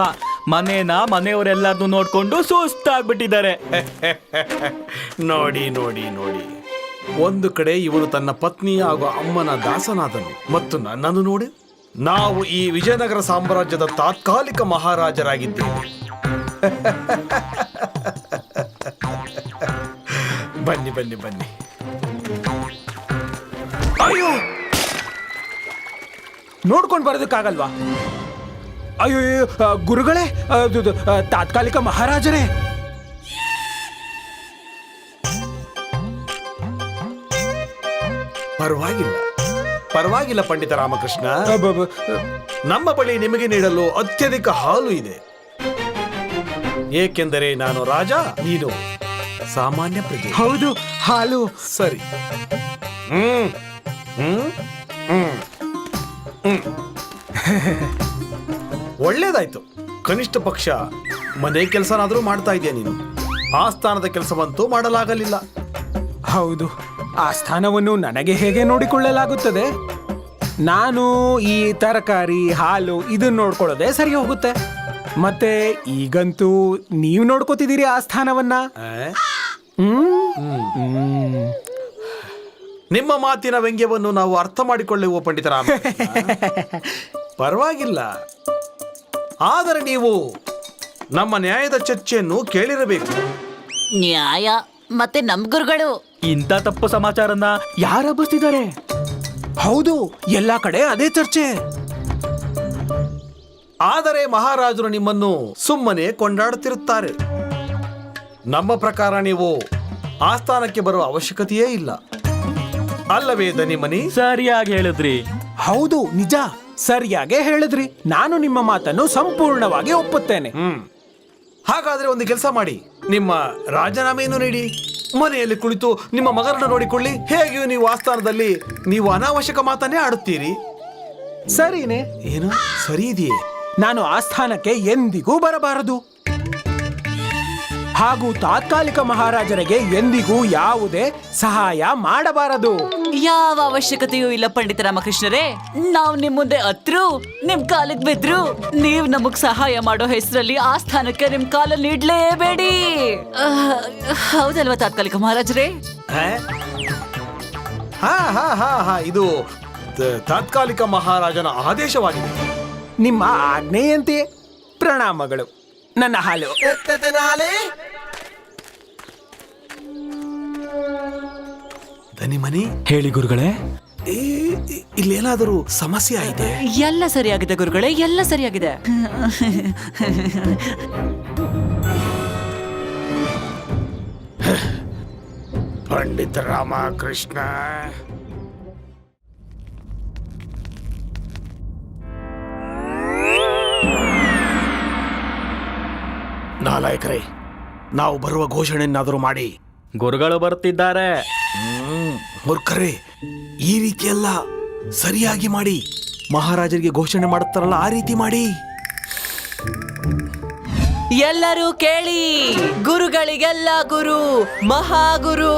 ಮನೆಯವರೆಲ್ಲರನ್ನು ನೋಡ್ಕೊಂಡು ಸುಸ್ತಾಗ್ಬಿಟ್ಟಿದ್ದಾರೆ. ನೋಡಿ ನೋಡಿ ನೋಡಿ, ಒಂದು ಕಡೆ ಇವನು ತನ್ನ ಪತ್ನಿ ಹಾಗೂ ಅಮ್ಮನ ದಾಸನಾದನು, ಮತ್ತು ನನ್ನನ್ನು ನೋಡಿ, ನಾವು ಈ ವಿಜಯನಗರ ಸಾಮ್ರಾಜ್ಯದ ತಾತ್ಕಾಲಿಕ ಮಹಾರಾಜರಾಗಿದ್ದೇವೆ. ಬನ್ನಿ ಬನ್ನಿ ಬನ್ನಿ. ಅಯ್ಯೋ, ನೋಡ್ಕೊಂಡು ಬರೋದಕ್ಕಾಗಲ್ವಾ? ಅಯ್ಯೋ, ಗುರುಗಳೇ, ತಾತ್ಕಾಲಿಕ ಮಹಾರಾಜರೇ. ಪರವಾಗಿಲ್ಲ ಪರವಾಗಿಲ್ಲ ಪಂಡಿತ ರಾಮಕೃಷ್ಣ. ನಮ್ಮ ಬಳಿ ನಿಮಗೆ ನೀಡಲು ಅತ್ಯಧಿಕ ಹಾಲು ಇದೆ. ಏಕೆಂದರೆ ನಾನು ರಾಜ, ನೀನು ಸಾಮಾನ್ಯ ಪ್ರಜೆ. ಹೌದು, ಹಾಲು. ಸರಿ. ಹ್ಮ್ ಹ್ಮ್ ಹ್ಮ್ ಹ್ಮ್ ಒಳ್ಳೇದಾಯ್ತು. ಕನಿಷ್ಠ ಪಕ್ಷ ಮನೆ ಕೆಲಸನಾದ್ರೂ ಮಾಡ್ತಾ ಇದೆಯಾ ನೀನು? ಆಸ್ಥಾನದ ಕೆಲಸವಂತೂ ಮಾಡಲಾಗಲಿಲ್ಲ. ಹೌದು, ಆ ಸ್ಥಾನವನ್ನು ನನಗೆ ಹೇಗೆ ನೋಡಿಕೊಳ್ಳಲಾಗುತ್ತದೆ? ನಾನು ಈ ತರಕಾರಿ, ಹಾಲು ಇದನ್ನ ನೋಡ್ಕೊಳ್ಳೋದೇ ಸರಿ ಹೋಗುತ್ತೆ. ಮತ್ತೆ ಈಗಂತೂ ನೀವು ನೋಡ್ಕೋತಿದ್ದೀರಿ ಆ ಸ್ಥಾನವನ್ನ. ನಿಮ್ಮ ಮಾತಿನ ವ್ಯಂಗ್ಯವನ್ನು ನಾವು ಅರ್ಥ ಮಾಡಿಕೊಳ್ಳುವ ಪಂಡಿತ ರಾಮ. ಪರವಾಗಿಲ್ಲ. ಆದರೆ ನೀವು ನಮ್ಮ ನ್ಯಾಯದ ಚರ್ಚೆಯನ್ನು ಕೇಳಿರಬೇಕು. ನ್ಯಾಯ ಮತ್ತೆ ನಮ್ ಗುರುಗಳು ಇಂಥ ತಪ್ಪು ಸಮಾಚಾರನ ಯಾರು ಹಬ್ಬಿಸ್ತಿದ್ದಾರೆ? ಹೌದು, ಎಲ್ಲಾ ಕಡೆ ಅದೇ ಚರ್ಚೆ. ಆದರೆ ಮಹಾರಾಜರು ನಿಮ್ಮನ್ನು ಸುಮ್ಮನೆ ಕೊಂಡಾಡುತ್ತಿರುತ್ತಾರೆ. ನಮ್ಮ ಪ್ರಕಾರ ನೀವು ಆಸ್ಥಾನಕ್ಕೆ ಬರುವ ಅವಶ್ಯಕತೆಯೇ ಇಲ್ಲ, ಅಲ್ಲವೇ ದನಿಮನಿ? ಸರಿಯಾಗಿ ಹೇಳಿದ್ರಿ. ಹೌದು, ನಿಜ, ಸರಿಯಾಗೇ ಹೇಳಿದ್ರಿ. ನಾನು ನಿಮ್ಮ ಮಾತನ್ನು ಸಂಪೂರ್ಣವಾಗಿ ಒಪ್ಪುತ್ತೇನೆ. ಹಾಗಾದ್ರೆ ಒಂದು ಕೆಲಸ ಮಾಡಿ, ನಿಮ್ಮ ರಾಜೀನಾಮೆಯನ್ನು ನೀಡಿ, ಮನೆಯಲ್ಲಿ ಕುಳಿತು ನಿಮ್ಮ ಮಗನನ್ನು ನೋಡಿಕೊಳ್ಳಿ. ಹೇಗೆಯೂ ನೀವು ಆಸ್ಥಾನದಲ್ಲಿ ನೀವು ಅನಾವಶ್ಯಕ ಮಾತನ್ನೇ ಆಡುತ್ತೀರಿ. ಸರಿನೇ? ಏನು ಸರಿ ಇದೆಯೇ? ನಾನು ಆಸ್ಥಾನಕ್ಕೆ ಎಂದಿಗೂ ಬರಬಾರದು, ಹಾಗೂ ತಾತ್ಕಾಲಿಕ ಮಹಾರಾಜರಿಗೆ ಎಂದಿಗೂ ಯಾವುದೇ ಸಹಾಯ ಮಾಡಬಾರದು. ಯಾವ ಅವಶ್ಯಕತೆಯೂ ಇಲ್ಲ ಪಂಡಿತ ರಾಮಕೃಷ್ಣರೇ. ನಾವು ನಿಮ್ ಮುಂದೆ ಹತ್ರು ನಿಮ್ ಕಾಲಿಗೆ ಬಿದ್ರು ನೀವ್ ನಮಗ್ ಸಹಾಯ ಮಾಡೋ ಹೆಸರಲ್ಲಿ ಆ ಸ್ಥಾನಕ್ಕೆ ನಿಮ್ ಕಾಲಲ್ಲಿ ನೀಡ್ಲೇಬೇಡಿ. ಹೌದಲ್ವಾ ತಾತ್ಕಾಲಿಕ ಮಹಾರಾಜರೇ? ಹಾ ಹಾ ಹಾ ಹಾ ಇದು ತಾತ್ಕಾಲಿಕ ಮಹಾರಾಜನ ಆದೇಶವಾಗಿದೆ. ನಿಮ್ಮ ಆಜ್ಞೆಯಂತೆ ಪ್ರಣಾಮಗಳು. ನನ್ನ ಹಾಲು. ದನಿಮನಿ, ಹೇಳಿ ಗುರುಗಳೇ. ಇಲ್ಲೇನಾದರೂ ಸಮಸ್ಯೆ ಆಗಿದೆ? ಎಲ್ಲ ಸರಿಯಾಗಿದೆ ಗುರುಗಳೇ, ಎಲ್ಲ ಸರಿಯಾಗಿದೆ. ಪಂಡಿತ ರಾಮಕೃಷ್ಣ, ನಾಲಾಯಕರೇ, ನಾವು ಬರುವ ಘೋಷಣೆಯನ್ನಾದರೂ ಮಾಡಿ. ಗುರುಗಳು ಬರುತ್ತಿದ್ದಾರೆ. ಮೂರ್ಖರೇ, ಈ ರೀತಿಯೆಲ್ಲ ಸರಿಯಾಗಿ ಮಾಡಿ. ಮಹಾರಾಜರಿಗೆ ಘೋಷಣೆ ಮಾಡುತ್ತಾರಲ್ಲ, ಆ ರೀತಿ ಮಾಡಿ. ಎಲ್ಲರೂ ಕೇಳಿ, ಗುರುಗಳಿಗೆಲ್ಲ ಗುರು, ಮಹಾಗುರು,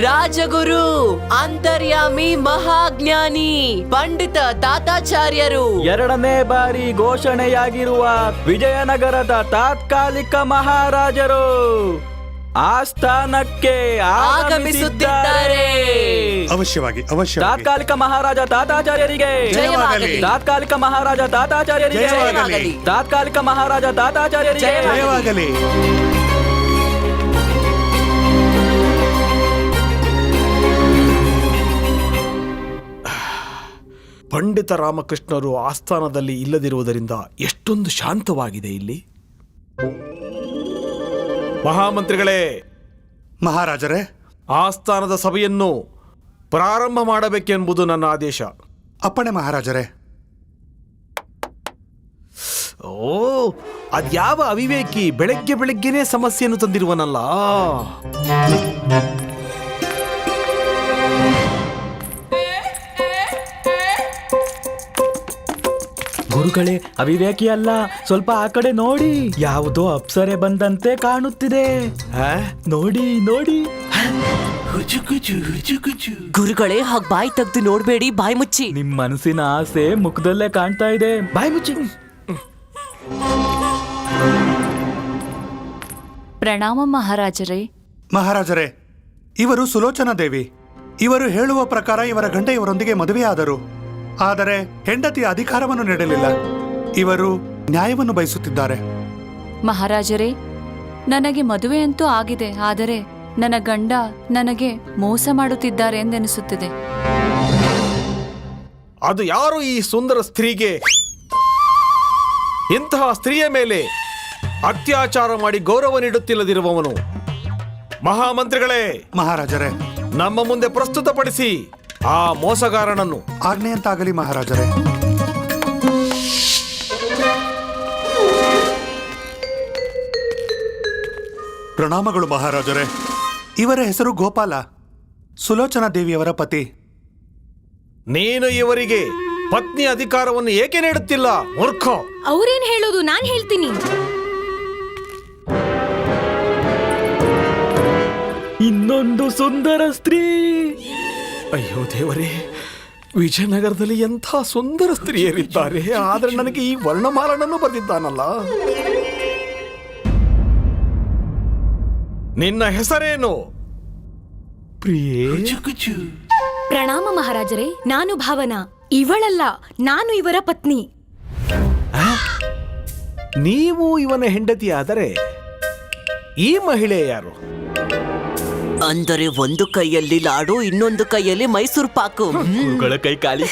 ರಾಜಗುರು, ಅಂತರ್ಯಾಮಿ, ಮಹಾಜ್ಞಾನಿ ಪಂಡಿತ ತಾತಾಚಾರ್ಯರು ಎರಡನೇ ಬಾರಿ ಘೋಷಣೆಯಾಗಿರುವ ವಿಜಯನಗರದ ತಾತ್ಕಾಲಿಕ ಮಹಾರಾಜರು ಆಸ್ಥಾನಕ್ಕೆ ಆಗಮಿಸುತ್ತಿದ್ದಾರೆ. ಅವಶ್ಯವಾಗಿ ಅವಶ್ಯವಾಗಿ. ತಾತ್ಕಾಲಿಕ ಮಹಾರಾಜ ತಾತಾಚಾರ್ಯರಿಗೆ ಜಯವಾಗಲಿ. ತಾತ್ಕಾಲಿಕ ಮಹಾರಾಜ ತಾತಾಚಾರ್ಯರಿಗೆ ಜಯವಾಗಲಿ. ತಾತ್ಕಾಲಿಕ ಮಹಾರಾಜ ತಾತಾಚಾರ್ಯರಿಗೆ ಜಯವಾಗಲಿ. ಪಂಡಿತ ರಾಮಕೃಷ್ಣರು ಆಸ್ಥಾನದಲ್ಲಿ ಇಲ್ಲದಿರುವುದರಿಂದ ಎಷ್ಟೊಂದು ಶಾಂತವಾಗಿದೆ ಇಲ್ಲಿ. ಮಹಾಮಂತ್ರಿಗಳೇ, ಮಹಾರಾಜರೇ, ಆಸ್ಥಾನದ ಸಭೆಯನ್ನು ಪ್ರಾರಂಭ ಮಾಡಬೇಕೆಂಬುದು ನನ್ನ ಆದೇಶ. ಅಪ್ಪಣೆ ಮಹಾರಾಜರೇ. ಓ, ಅದ್ಯಾವ ಅವಿವೇಕಿ ಬೆಳಗ್ಗೆ ಬೆಳಗ್ಗೆನೇ ಸಮಸ್ಯೆಯನ್ನು ತಂದಿರುವನಲ್ಲ. ಗುರುಗಳೇ, ಅವಿವೇಕಿ ಅಲ್ಲ, ಸ್ವಲ್ಪ ಆ ಕಡೆ ನೋಡಿ. ಯಾವುದೋ ಅಪ್ಸರೆ ಬಂದಂತೆ ಕಾಣುತ್ತಿದೆ. ನೋಡಿ ನೋಡಿ. ಗುರುಗಳೇ, ಹಾಗೆ ಬಾಯಿ ತೆಗ್ದು ನೋಡ್ಬೇಡಿ, ಬಾಯಿ ಮುಚ್ಚಿ. ನಿಮ್ ಮನಸ್ಸಿನ ಆಸೆ ಮುಖದಲ್ಲೇ ಕಾಣ್ತಾ ಇದೆ. ಬಾಯ್ ಮುಚ್ಚಿ. ಪ್ರಣಾಮ ಮಹಾರಾಜರೇ. ಮಹಾರಾಜರೇ, ಇವರು ಸುಲೋಚನಾ ದೇವಿ. ಇವರು ಹೇಳುವ ಪ್ರಕಾರ ಇವರ ಗಂಡ ಇವರೊಂದಿಗೆ ಮದುವೆಯಾದರು. ಆದರೆ ಹೆಂಡತಿಯ ಅಧಿಕಾರವನ್ನು ನೀಡಲಿಲ್ಲ. ಇವರು ನ್ಯಾಯವನ್ನು ಬಯಸುತ್ತಿದ್ದಾರೆ. ಮಹಾರಾಜರೇ, ನನಗೆ ಮದುವೆ ಅಂತೂ ಆಗಿದೆ, ಆದರೆ ನನ್ನ ಗಂಡ ನನಗೆ ಮೋಸ ಮಾಡುತ್ತಿದ್ದಾರೆ ಎಂದೆನಿಸುತ್ತದೆ. ಅದು ಯಾರು ಈ ಸುಂದರ ಸ್ತ್ರೀಗೆ ಇಂತಹ ಸ್ತ್ರೀಯ ಮೇಲೆ ಅತ್ಯಾಚಾರ ಮಾಡಿ ಗೌರವ ನೀಡುತ್ತಿಲ್ಲದಿರುವವನು? ಮಹಾಮಂತ್ರಿಗಳೇ, ಮಹಾರಾಜರೇ, ನಮ್ಮ ಮುಂದೆ ಪ್ರಸ್ತುತಪಡಿಸಿ ಆ ಮೋಸಗಾರನನ್ನು. ಆಜ್ಞೆಯಂತಾಗಲಿ ಮಹಾರಾಜರೇ. ಪ್ರಣಾಮಗಳು ಮಹಾರಾಜರೇ. ಇವರ ಹೆಸರು ಗೋಪಾಲ, ಸುಲೋಚನಾ ದೇವಿಯವರ ಪತಿ. ನೀನು ಇವರಿಗೆ ಪತ್ನಿ ಅಧಿಕಾರವನ್ನು ಏಕೆ ನೀಡುತ್ತಿಲ್ಲ, ಮೂರ್ಖ? ಅವ್ರೇನ್ ಹೇಳೋದು, ನಾನ್ ಹೇಳ್ತೀನಿ. ಇನ್ನೊಂದು ಸುಂದರ ಸ್ತ್ರೀ. ಅಯ್ಯೋ ದೇವರೇ, ವಿಜಯನಗರದಲ್ಲಿ ಎಂಥ ಸುಂದರ ಸ್ತ್ರೀಯರಿದ್ದಾರೆ, ಆದರೆ ನನಗೆ ಈ ವರ್ಣಮಾಲನನ್ನು ಬರೆದಿದ್ದಾನಲ್ಲ. ನಿನ್ನ ಹೆಸರೇನು ಪ್ರಿಯೇ? ಪ್ರಣಾಮ ಮಹಾರಾಜರೇ, ನಾನು ಭಾವನಾ. ಇವಳಲ್ಲ, ನಾನು ಇವರ ಪತ್ನಿ. ನೀವು ಇವನ ಹೆಂಡತಿಯಾದರೆ ಈ ಮಹಿಳೆ ಯಾರು? ಅಂದರೆ ಒಂದು ಕೈಯಲ್ಲಿ ಲಾಡು, ಇನ್ನೊಂದು ಕೈಯಲ್ಲಿ ಮೈಸೂರು ಪಾಕು. ಗುರುಗಳ ಕೈ ಖಾಲಿ.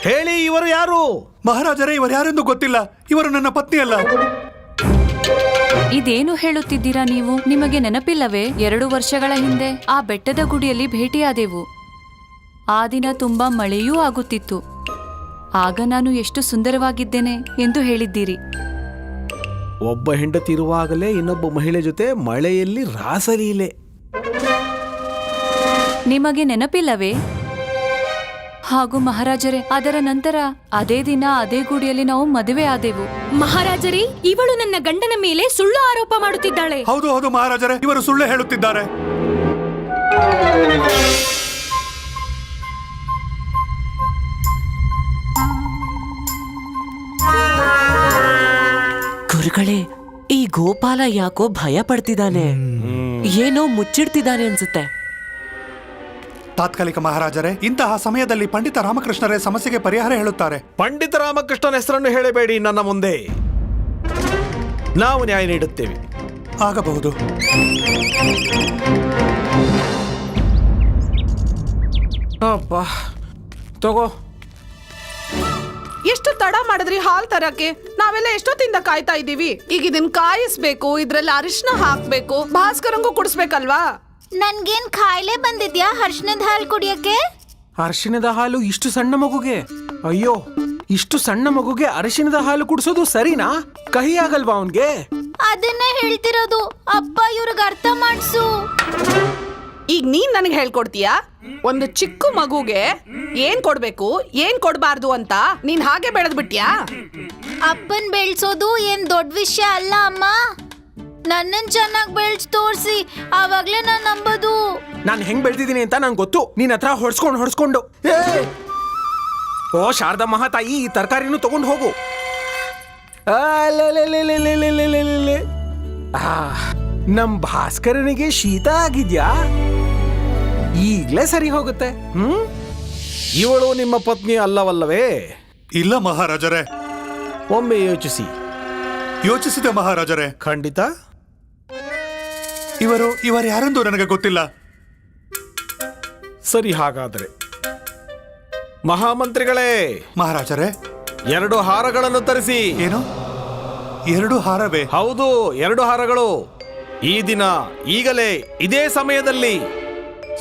ಹೇಳಿ, ಇವರು ಯಾರು? ಮಹಾರಾಜರೇ, ಇವರು ಯಾರೆಂದು ಗೊತ್ತಿಲ್ಲ. ಇವರು ನನ್ನ ಪತ್ನಿಯಲ್ಲ. ಇದೇನು ಹೇಳುತ್ತಿದ್ದೀರಾ ನೀವು? ನಿಮಗೆ ನೆನಪಿಲ್ಲವೇ? 2 ವರ್ಷಗಳ ಹಿಂದೆ ಆ ಬೆಟ್ಟದ ಗುಡಿಯಲ್ಲಿ ಭೇಟಿಯಾದೆವು. ಆ ದಿನ ತುಂಬಾ ಮಳೆಯೂ ಆಗುತ್ತಿತ್ತು. ಆಗ ನಾನು ಎಷ್ಟು ಸುಂದರವಾಗಿದ್ದೇನೆ ಎಂದು ಹೇಳಿದ್ದೀರಿ. ಒಬ್ಬ ಹೆಂಡತಿ ಇರುವಾಗಲೇ ಇನ್ನೊಬ್ಬ ಮಹಿಳೆ ಜೊತೆ ಮಳೆಯಲ್ಲಿ ರಾಸಲೀಲೆ. ನಿಮಗೆ ನೆನಪಿಲ್ಲವೇ? ಹಾಗೂ ಮಹಾರಾಜರೇ, ಅದರ ನಂತರ ಅದೇ ದಿನ ಅದೇ ಗುಡಿಯಲ್ಲಿ ನಾವು ಮದುವೆ ಆದೆವು. ಮಹಾರಾಜರೇ, ಇವಳು ನನ್ನ ಗಂಡನ ಮೇಲೆ ಸುಳ್ಳು ಆರೋಪ ಮಾಡುತ್ತಿದ್ದಾಳೆ. ಹೌದು ಹೌದು ಮಹಾರಾಜರೇ, ಇವರು ಸುಳ್ಳು ಹೇಳುತ್ತಿದ್ದಾರೆ. ಗುರುಗಳೇ, ಈ ಗೋಪಾಲ ಯಾಕೋ ಭಯ ಪಡ್ತಿದ್ದಾನೆ. ಏನೋ ಮುಚ್ಚಿಡ್ತಿದ್ದಾನೆ ಅನ್ಸುತ್ತೆ. ತಾತ್ಕಾಲಿಕ ಮಹಾರಾಜರೇ, ಇಂತಹ ಸಮಯದಲ್ಲಿ ಪಂಡಿತ ರಾಮಕೃಷ್ಣರೇ ಸಮಸ್ಯೆಗೆ ಪರಿಹಾರ ಹೇಳುತ್ತಾರೆ. ಪಂಡಿತ ರಾಮಕೃಷ್ಣನ ಹೆಸರನ್ನು ಹೇಳಬೇಡಿ ನನ್ನ ಮುಂದೆ. ನಾವು ನ್ಯಾಯ ನೀಡುತ್ತೇವೆ. ಆಗಬಹುದು. ಅಪ್ಪ ತಗೋ. ಎಷ್ಟು ತಡ ಮಾಡಿದ್ರಿ ಹಾಲ್ ತರಕ್ಕೆ? ನಾವೆಲ್ಲ ಎಷ್ಟೊತ್ತಿಂದ ಕಾಯ್ತಾ ಇದ್ದೀವಿ. ಈಗ ಇದನ್ ಕಾಯಿಸ್ಬೇಕು, ಇದ್ರಲ್ಲಿ ಅರಿಶಿನ ಹಾಕ್ಬೇಕು, ಭಾಸ್ಕರಂಗೂ ಕುಡಿಸ್ಬೇಕಲ್ವಾ? ನನ್ಗೇನ್ ಖಾಯಿಲೆ ಬಂದಿದ್ಯಾ ಅರ್ಶಿನದ ಹಾಲು ಕುಡಿಯಕ್ಕೆ? ಅರಿಶಿಣದ ಹಾಲು ಇಷ್ಟು ಸಣ್ಣ ಮಗುಗೆ? ಅಯ್ಯೋ, ಇಷ್ಟು ಸಣ್ಣ ಮಗುಗೆ ಅರಿಶಿಣದ ಹಾಲು ಕುಡಿಸೋದು ಸರಿನಾ? ಕಹಿ ಆಗಲ್ವಾ ಅವನ್ಗೆ? ಅದನ್ನೇ ಹೇಳ್ತಿರೋದು. ಅಪ್ಪ ಇವ್ರಿಗೆ ಅರ್ಥ ಮಾಡ್ಸು. ಈಗ ನೀನ್ ನನಗೆ ಹೇಳ್ಕೊಡ್ತೀಯಾ? ಒಂದು ಚಿಕ್ಕ ಮಗುಗೆ ಏನ್ ಕೊಡ್ಬೇಕು ಏನ್ ಕೊಡ್ಬಾರ್ದು ಅಂತ ನೀನ್ ಹಾಗೆ ಬೆಳೆದ್ ಬಿಟ್ಯಾ? ಅಪ್ಪನ್ ಬೆಳ್ಸೋದು ಏನ್ ದೊಡ್ಡ ವಿಷಯ ಅಲ್ಲ ಅಮ್ಮ. ನನ್ನನ್ ಚೆನ್ನಾಗ್ ಬೆಳ್ಸ್ ತೋರ್ಸಿ, ಆವಾಗ್ಲೇ ನಾನ್ ನಂಬೋದು. ನಾನು ಹೆಂಗ್ ಬೆಳ್ದಿದ್ದೀನಿ ಅಂತ ನಂಗೆ ಗೊತ್ತು. ನೀನ್ ಹತ್ರ ಹೊಡ್ಸ್ಕೊಂಡು ಏ! ಓ ಶಾರದಾ ಮಹಾತಾಯಿ, ಈ ತರಕಾರಿನೂ ತಗೊಂಡು ಹೋಗು. ನಮ್ ಭಾಸ್ಕರನಿಗೆ ಶೀತ ಆಗಿದ್ಯಾ? ಈಗ್ಲೇ ಸರಿ ಹೋಗುತ್ತೆ. ಇವಳು ನಿಮ್ಮ ಪತ್ನಿ ಅಲ್ಲವಲ್ಲವೇ? ಇಲ್ಲ ಮಹಾರಾಜರೇ. ಒಮ್ಮೆ ಯೋಚಿಸಿ. ಯೋಚಿಸಿದೆ ಮಹಾರಾಜರೇ. ಖಂಡಿತ. ಇವರು ಯಾರೆಂದು ನನಗೆ ಗೊತ್ತಿಲ್ಲ. ಸರಿ, ಹಾಗಾದರೆ ಮಹಾಮಂತ್ರಿಗಳೇ, ಮಹಾರಾಜರೇ, 2 ಹಾರಗಳನ್ನು ತರಿಸಿ. ಏನು? 2 ಹಾರವೇ? ಹೌದು, 2 ಹಾರಗಳು. ಈ ದಿನ ಈಗಲೇ ಇದೇ ಸಮಯದಲ್ಲಿ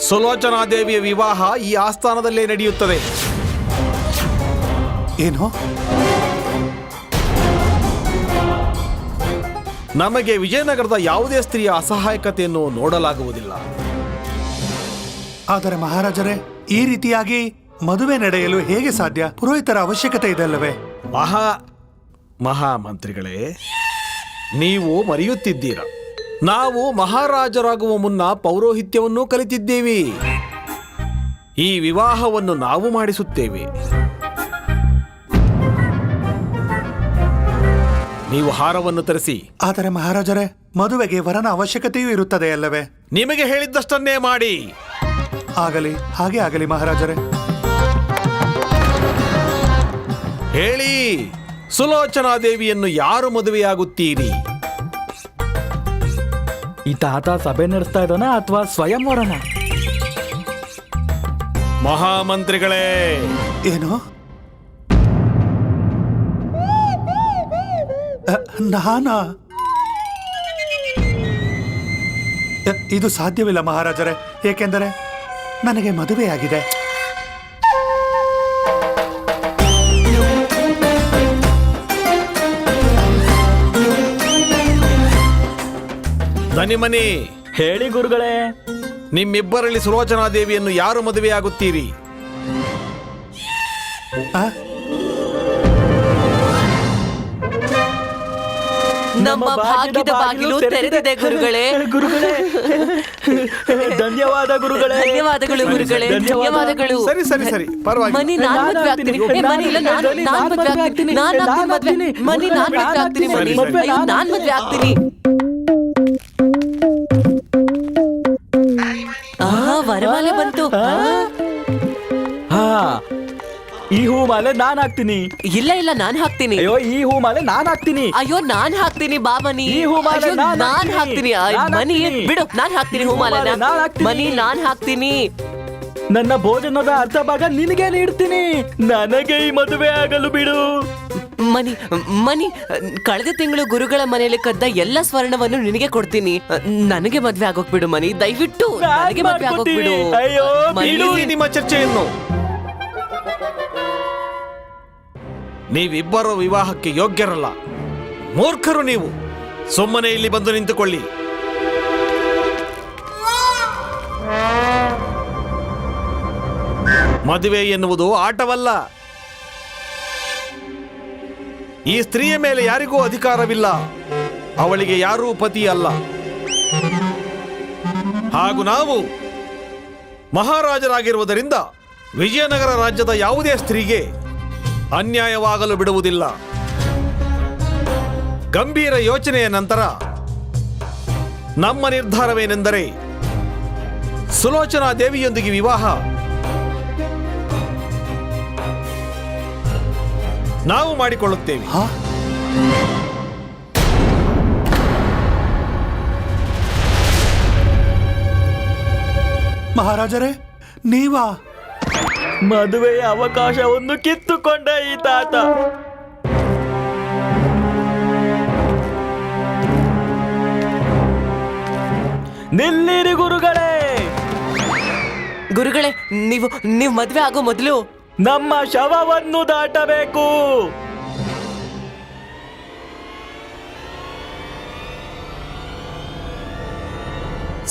ಸುಲೋಚನಾದೇವಿಯ ವಿವಾಹ ಈ ಆಸ್ಥಾನದಲ್ಲೇ ನಡೆಯುತ್ತದೆ. ಏನು? ನಮಗೆ ವಿಜಯನಗರದ ಯಾವುದೇ ಸ್ತ್ರೀಯ ಅಸಹಾಯಕತೆಯನ್ನು ನೋಡಲಾಗುವುದಿಲ್ಲ. ಆದರೆ ಮಹಾರಾಜರೇ, ಈ ರೀತಿಯಾಗಿ ಮದುವೆ ನಡೆಯಲು ಹೇಗೆ ಸಾಧ್ಯ? ಪುರೋಹಿತರ ಅವಶ್ಯಕತೆ ಇದೆ ಅಲ್ಲವೇ? ಮಹಾಮಂತ್ರಿಗಳೇ, ನೀವು ಮರೆಯುತ್ತಿದ್ದೀರ. ನಾವು ಮಹಾರಾಜರಾಗುವ ಮುನ್ನ ಪೌರೋಹಿತ್ಯವನ್ನೂ ಕಲಿತಿದ್ದೇವೆ. ಈ ವಿವಾಹವನ್ನು ನಾವು ಮಾಡಿಸುತ್ತೇವೆ. ನೀವು ಹಾರವನ್ನು ತರಿಸಿ. ಆದರೆ ಮಹಾರಾಜರೇ, ಮದುವೆಗೆ ವರನ ಅವಶ್ಯಕತೆಯೂ ಇರುತ್ತದೆ ಅಲ್ಲವೇ? ನಿಮಗೆ ಹೇಳಿದ್ದಷ್ಟನ್ನೇ ಮಾಡಿ. ಆಗಲಿ, ಹಾಗೆ ಆಗಲಿ ಮಹಾರಾಜರೇ. ಹೇಳಿ, ಸುಲೋಚನಾದೇವಿಯನ್ನು ಯಾರು ಮದುವೆಯಾಗುತ್ತೀರಿ? ಈ ತಾತ ಸಭೆ ನಡೆಸ್ತಾ ಇದ್ದಾನ ಅಥವಾ ಸ್ವಯಂವರನ? ಮಹಾಮಂತ್ರಿಗಳೇ, ಏನು? ನಾನಾ? ಇದು ಸಾಧ್ಯವಿಲ್ಲ ಮಹಾರಾಜರೇ, ಏಕೆಂದರೆ ನನಗೆ ಮದುವೆಯಾಗಿದೆ. ಧನಿಮನಿ, ಹೇಳಿ ಗುರುಗಳೇ. ನಿಮ್ಮಿಬ್ಬರಲ್ಲಿ ಸುಲೋಚನಾದೇವಿಯನ್ನು ಯಾರು ಮದುವೆಯಾಗುತ್ತೀರಿ? ನಮ್ಮ ಭಾಗ್ಯದ ಬಾಗಿಲು ತೆರೆದಿದೆ ಗುರುಗಳೇ. ಧನ್ಯವಾದ ಗುರುಗಳೇ. ಧನ್ಯವಾದಗಳು ಗುರುಗಳೇ, ಧನ್ಯವಾದಗಳು. ಸರಿ ಸರಿ ಸರಿ, ಪರವಾಗಿಲ್ಲ. ಮನಿ ನಾನ್ ಮದ್ವೆ ಆಗ್ತೀನಿ. ಮನಿ ಇಲ್ಲ, ನಾನ್ ಮದ್ವೆ ಆಗ್ತೀನಿ. ನಾನ್ ಮದ್ವೆ. ಮನಿ ನಾನ್ ಮದ್ವೆ ಆಗ್ತೀನಿ. ಮನಿ ಅಯ್ಯೋ, ನಾನ್ ಮದ್ವೆ ಆಗ್ತೀನಿ. ವರಮಾಲೆ ಬಂತು. ಈ ಹೂ ಮಾಲೆ ನಾನ್ ಹಾಕ್ತೀನಿ. ಇಲ್ಲ ಇಲ್ಲ, ನಾನ್ ಹಾಕ್ತೀನಿ. ಅಯ್ಯೋ, ಈ ಹೂ ಮಾಲೆ ನಾನ್ ಹಾಕ್ತೀನಿ. ಅಯ್ಯೋ, ನಾನ್ ಹಾಕ್ತೀನಿ ಬಾಮನಿ. ಈ ಹೂ ಮಾಲೆ ನಾನ್ ಹಾಕ್ತೀನಿ. ಮನಿ ಬಿಡು, ನಾನ್ ಹಾಕ್ತೀನಿ ಹೂ ಮಾಲೆ. ಮನಿ ನಾನ್ ಹಾಕ್ತೀನಿ. ನನ್ನ ಭೋಜನದ ಅರ್ಧ ಭಾಗ ನಿನಗೆ ನೀಡ್ತೀನಿ. ನನಗೆ ಈ ಮದುವೆ ಆಗಲು ಬಿಡು. ಮನಿ ಕಳೆದ ತಿಂಗಳು ಗುರುಗಳ ಮನೆಯಲ್ಲಿ ಕದ್ದ ಎಲ್ಲ ಸ್ವರ್ಣವನ್ನು ನಿನಗೆ ಕೊಡ್ತೀನಿ. ನನಗೆ ಮದ್ವೆ ಆಗೋಕ್ ಬಿಡು ಮನಿ, ದಯವಿಟ್ಟು ನನಗೆ ಮದ್ವೆ ಆಗೋಕ್ ಬಿಡು. ಅಯ್ಯೋ, ಬಿಡಿ ನಿಮ್ಮ ಚರ್ಚೆಯನ್ನು. ನೀವಿಬ್ಬರು ವಿವಾಹಕ್ಕೆ ಯೋಗ್ಯರಲ್ಲ, ಮೂರ್ಖರು ನೀವು. ಸುಮ್ಮನೆ ಇಲ್ಲಿ ಬಂದು ನಿಂತುಕೊಳ್ಳಿ. ಮದುವೆ ಎನ್ನುವುದು ಆಟವಲ್ಲ. ಈ ಸ್ತ್ರೀಯ ಮೇಲೆ ಯಾರಿಗೂ ಅಧಿಕಾರವಿಲ್ಲ. ಅವಳಿಗೆ ಯಾರೂ ಪತಿ ಅಲ್ಲ. ಹಾಗೂ ನಾವು ಮಹಾರಾಜರಾಗಿರುವುದರಿಂದ ವಿಜಯನಗರ ರಾಜ್ಯದ ಯಾವುದೇ ಸ್ತ್ರೀಗೆ ಅನ್ಯಾಯವಾಗಲು ಬಿಡುವುದಿಲ್ಲ. ಗಂಭೀರ ಯೋಚನೆಯ ನಂತರ ನಮ್ಮ ನಿರ್ಧಾರವೇನೆಂದರೆ ಸುಲೋಚನಾ ದೇವಿಯೊಂದಿಗೆ ವಿವಾಹ ನಾವು ಮಾಡಿಕೊಳ್ಳುತ್ತೇವೆ. ಹಾ? ಮಹಾರಾಜರೇ, ನೀವಾ? ಮದುವೆಯ ಅವಕಾಶವನ್ನು ಕಿತ್ತುಕೊಂಡ ಈ ತಾತ. ನಿಲ್ಲಿರಿ ಗುರುಗಳೇ. ಗುರುಗಳೇ, ನೀವು ಮದ್ವೆ ಆಗೋ ಮೊದಲು ನಮ್ಮ ಶವವನ್ನು ದಾಟಬೇಕು.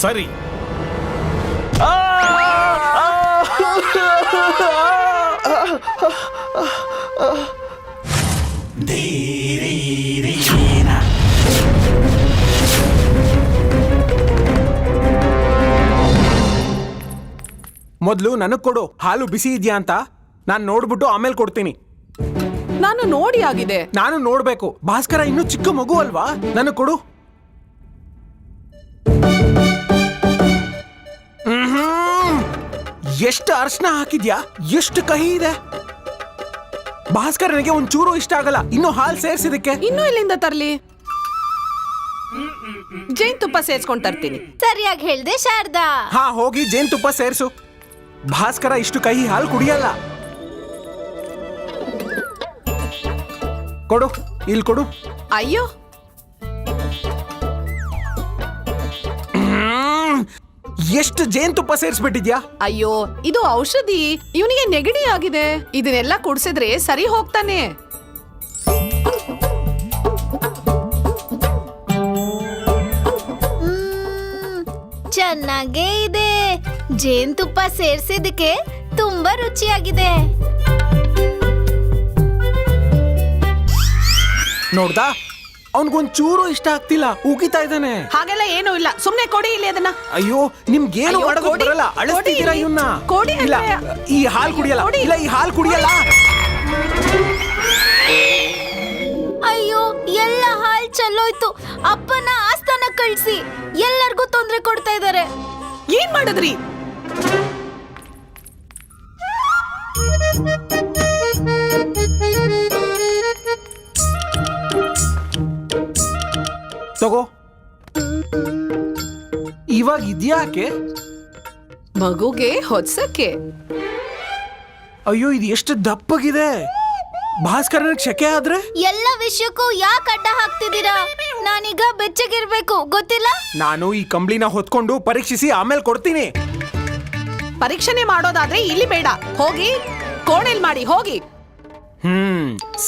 ಸರಿ. ಮೊದ್ಲು ನನಗ್ ಕೊಡು, ಹಾಲು ಬಿಸಿ ಇದೆಯಾ ಅಂತ ನಾನು ನೋಡ್ಬಿಟ್ಟು ಆಮೇಲೆ ಕೊಡ್ತೀನಿ. ನಾನು ನೋಡಿ ಆಗಿದೆ. ನಾನು ನೋಡ್ಬೇಕು. ಭಾಸ್ಕರ ಇನ್ನೂ ಚಿಕ್ಕ ಮಗು ಅಲ್ವಾ? ನನಗ್ ಕೊಡು. ಎಷ್ಟು ಅರ್ಶನ ಹಾಕಿದ್ಯಾ, ಎಷ್ಟು ಕಹಿ ಇದೆ. ಭಾಸ್ಕರನಿಗೆ ಒಂಚೂರು ಇಷ್ಟ ಆಗಲ್ಲ. ಇನ್ನು ಹಾಲು ಸೇರ್ಸಿದಕ್ಕೆ ಇನ್ನೂ ಇಲ್ಲಿಂದ ತರ್ಲಿ? ಜೇನುತುಪ್ಪ ಸೇರ್ಸ್ಕೊಂಡ್ ತರ್ತೀನಿ. ಸರಿಯಾಗಿ ಹೇಳ್ದೆ ಶಾರದಾ. ಹಾ, ಹೋಗಿ ಜೇನುತುಪ್ಪ ಸೇರ್ಸು. ಭಾಸ್ಕರ ಇಷ್ಟು ಕಹಿ ಹಾಲು ಕುಡಿಯಲ್ಲ. ಕೊಡು, ಇಲ್ಲಿ ಕೊಡು. ಅಯ್ಯೋ, ಎಷ್ಟು ಜೇನುತುಪ್ಪ ಸೇರಿಸ್ಬಿಟ್ಟಿದ್ಯಾ? ಅಯ್ಯೋ, ಇದು ಔಷಧಿ. ಇವನಿಗೆ ನೆಗಡಿ ಆಗಿದೆ. ಇದನ್ನೆಲ್ಲ ಕುಡ್ಸಿದ್ರೆ ಸರಿ ಹೋಗ್ತಾನೆ. ಚೆನ್ನಾಗೇ ಇದೆ. ಜೇನುತುಪ್ಪ ಸೇರ್ಸಿದಕ್ಕೆ ತುಂಬಾ ರುಚಿಯಾಗಿದೆ. ನೋಡ್ದಾ, ಅವನ್ಗೊಂಚೂರು ಇಷ್ಟ ಆಗ್ತಿಲ್ಲ, ಉಗಿತಾ ಇದ್ದಾನೆ. ಹಾಗೆಲ್ಲ ಏನೂ ಇಲ್ಲ, ಸುಮ್ನೆ ಕೊಡಿ ಇಲ್ಲಿ ಅದನ್ನ. ಅಯ್ಯೋ, ನಿಮ್ಗೇನು ಅಯ್ಯೋ, ಮಾಡೋದು ಕೊಡಿ. ಬರಲ್ಲ. ಅಳಿಸ್ತಿದ್ದೀರಾ ಕೊಡಿ. ಇವನ್ನ? ಕೊಡಿ ಇಲ್ಲ, ಅಂದ್ರೆ. ಈ ಹಾಲು ಕುಡಿಯಲ್ಲ. ಕೊಡಿ. ಇಲ್ಲ, ಈ ಹಾಲು ಕುಡಿಯಲ್ಲ. ಅಯ್ಯೋ, ಎಲ್ಲ ಹಾಲ್ ಚೆಲ್ಲೋಯ್ತು. ಅಪ್ಪನ ಆಸ್ಥಾನ ಕಳ್ಸಿ. ಎಲ್ಲರಿಗೂ ತೊಂದ್ರೆ ಕೊಡ್ತಾ ಇದ್ದಾರೆ. ಏನ್ ಮಾಡಿದ್ರಿ? ತಗೋ. ಇವಾಗ ಇದ್ಯಾಕೆ? ಮಗುಗೆ ಹೊದ್ಸಕ್ಕೆ. ಅಯ್ಯೋ, ಇದು ಎಷ್ಟು ದಪ್ಪಗಿದೆ. ಭಾಸ್ಕರನಿಗೆ ಶೆಕೆ ಆದ್ರೆ ಎಲ್ಲ ವಿಷಯಕ್ಕೂ ಯಾಕೆ ಅಡ್ಡ ಹಾಕ್ತಿದ್ದೀರಾ? ನಾನೀಗ ಬೆಚ್ಚಗಿರ್ಬೇಕು, ಗೊತ್ತಿಲ್ಲ? ನಾನು ಈ ಕಂಬ್ಳಿನ ಹೊತ್ಕೊಂಡು ಪರೀಕ್ಷಿಸಿ ಆಮೇಲೆ ಕೊಡ್ತೀನಿ. ಪರೀಕ್ಷೆನೆ ಮಾಡೋದಾದ್ರೆ ಇಲ್ಲಿ ಬೇಡ, ಹೋಗಿ ಕೋಣೆಲ್ ಮಾಡಿ ಹೋಗಿ.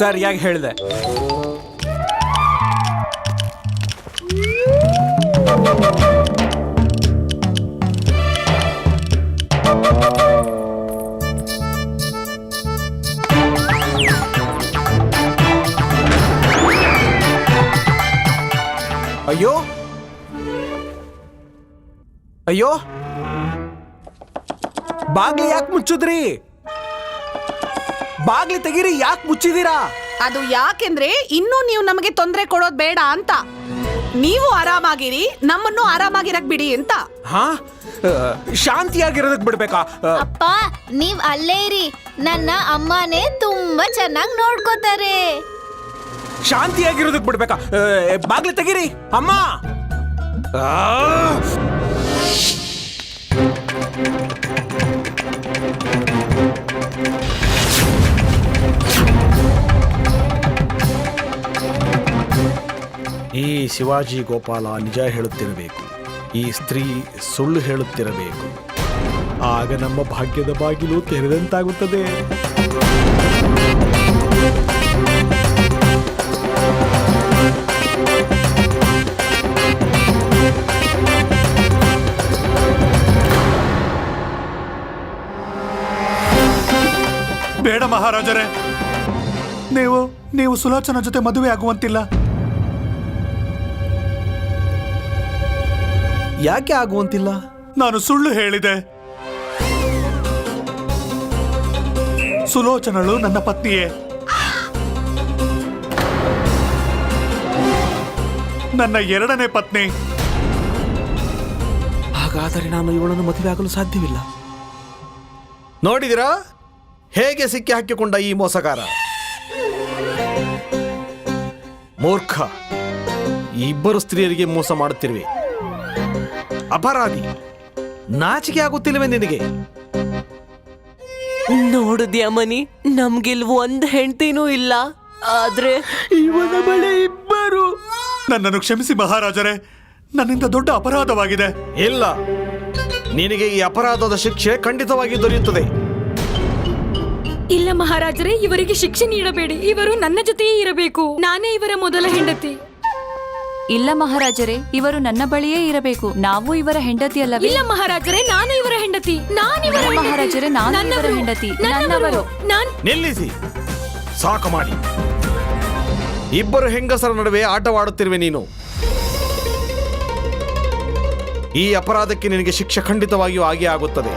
ಸರಿಯಾಗಿ ಹೇಳ್ದೆ. ಅಯ್ಯೋ ಅಯ್ಯೋ, ಬಾಗ್ಲಿ ಯಾಕೆ ಮುಚ್ಚಿದ್ರಿ? ಬಾಗ್ಲಿ ತೆಗೀರಿ, ಯಾಕೆ ಮುಚ್ಚಿದೀರಾ? ಅದು ಯಾಕೆಂದ್ರೆ ಇನ್ನೂ ನೀವು ನಮಗೆ ತೊಂದರೆ ಕೊಡೋದ್ ಬೇಡ ಅಂತ. ನೀವು ಆರಾಮಾಗಿರಿ, ನಮ್ಮನ್ನು ಆರಾಮಾಗಿರಕ್ ಬಿಡಿ ಅಂತ. ಹಾ, ಶಾಂತಿಯಾಗಿರೋದಕ್ ಬಿಡ್ಬೇಕಾ? ಅಪ್ಪ, ನೀವ್ ಅಲ್ಲೇ ಇರಿ. ನನ್ನ ಅಮ್ಮನೇ ತುಂಬಾ ಚೆನ್ನಾಗಿ ನೋಡ್ಕೋತಾರೆ. ಶಾಂತಿಯಾಗಿರೋದಕ್ ಬಿಡ್ಬೇಕಾ? ಬಾಗ್ಲಿ ತೆಗೀರಿ ಅಮ್ಮ. ಈ ಶಿವಾಜಿ ಗೋಪಾಲ ನಿಜ ಹೇಳುತ್ತಿರಬೇಕು, ಈ ಸ್ತ್ರೀ ಸುಳ್ಳು ಹೇಳುತ್ತಿರಬೇಕು. ಆಗ ನಮ್ಮ ಭಾಗ್ಯದ ಬಾಗಿಲು ತೆರೆದಂತಾಗುತ್ತದೆ. ಬೇಡ ಮಹಾರಾಜರೇ, ನೀವು ಸುಲೋಚನಾ ಜೊತೆ ಮದುವೆ ಆಗುವಂತಿಲ್ಲ. ಯಾಕೆ ಆಗುವಂತಿಲ್ಲ? ನಾನು ಸುಳ್ಳು ಹೇಳಿದೆ. ಸುಲೋಚನಳು ನನ್ನ ಪತ್ನಿಯೇ. ನನ್ನ ಎರಡನೇ ಪತ್ನಿ. ಆಗ ಹಾಗಾದರೆ ನಾನು ಇವಳನ್ನು ಮದುವೆ ಆಗಲು ಸಾಧ್ಯವಿಲ್ಲ. ನೋಡಿದಿರಾ ಹೇಗೆ ಸಿಕ್ಕಿ ಹಾಕಿಕೊಂಡ ಈ ಮೋಸಗಾರ? ಮೂರ್ಖ, ಇಬ್ಬರು ಸ್ತ್ರೀಯರಿಗೆ ಮೋಸ ಮಾಡುತ್ತಿರುವೆ. ಅಪರಾಧಿ, ನಾಚಿಕೆ ಆಗುತ್ತಿಲ್ಲವೇ ನಿನಗೆ? ನೋಡುದ್ಯಾಮನಿ, ನಮ್ಗಿಲ್ ಒಂದ್ ಹೆಂಡ್ತಿನೂ ಇಲ್ಲ. ಆದ್ರೆ ಇವನ ಬಳಿ ಇಬ್ಬರು. ನನ್ನನ್ನು ಕ್ಷಮಿಸಿ ಮಹಾರಾಜರೇ, ನನ್ನಿಂದ ದೊಡ್ಡ ಅಪರಾಧವಾಗಿದೆ. ಇಲ್ಲ, ನಿನಗೆ ಈ ಅಪರಾಧದ ಶಿಕ್ಷೆ ಖಂಡಿತವಾಗಿ ದೊರೆಯುತ್ತದೆ. ಇಲ್ಲ ಮಹಾರಾಜರೇ, ಇವರಿಗೆ ಶಿಕ್ಷೆ ನೀಡಬೇಡಿ. ಇವರು ನನ್ನ ಜೊತೆಯೇ ಇರಬೇಕು. ನಾನೇ ಇವರ ಮೊದಲ ಹೆಂಡತಿ. ಇಲ್ಲ ಮಹಾರಾಜರೇ, ಇವರು ನನ್ನ ಬಳಿಯೇ ಇರಬೇಕು. ನಾವು ಇವರ ಹೆಂಡತಿ ಅಲ್ಲವೇ? ಇಲ್ಲ ಮಹಾರಾಜರೇ, ನಾನು ಇವರ ಹೆಂಡತಿ. ಇಲ್ಲ ಮಹಾರಾಜರೇ, ನಾನು ಇವರ ಹೆಂಡತಿ. ನನ್ನವರು. ನಿಲ್ಲಿಸಿ, ಸಾಕು ಮಾಡಿ. ಇಬ್ಬರು ಹೆಂಗಸರ ನಡುವೆ ಆಟವಾಡುತ್ತಿರುವೆ ನೀನು. ಈ ಅಪರಾಧಕ್ಕೆ ನಿನಗೆ ಶಿಕ್ಷೆ ಖಂಡಿತವಾಗಿಯೂ ಆಗೇ ಆಗುತ್ತದೆ.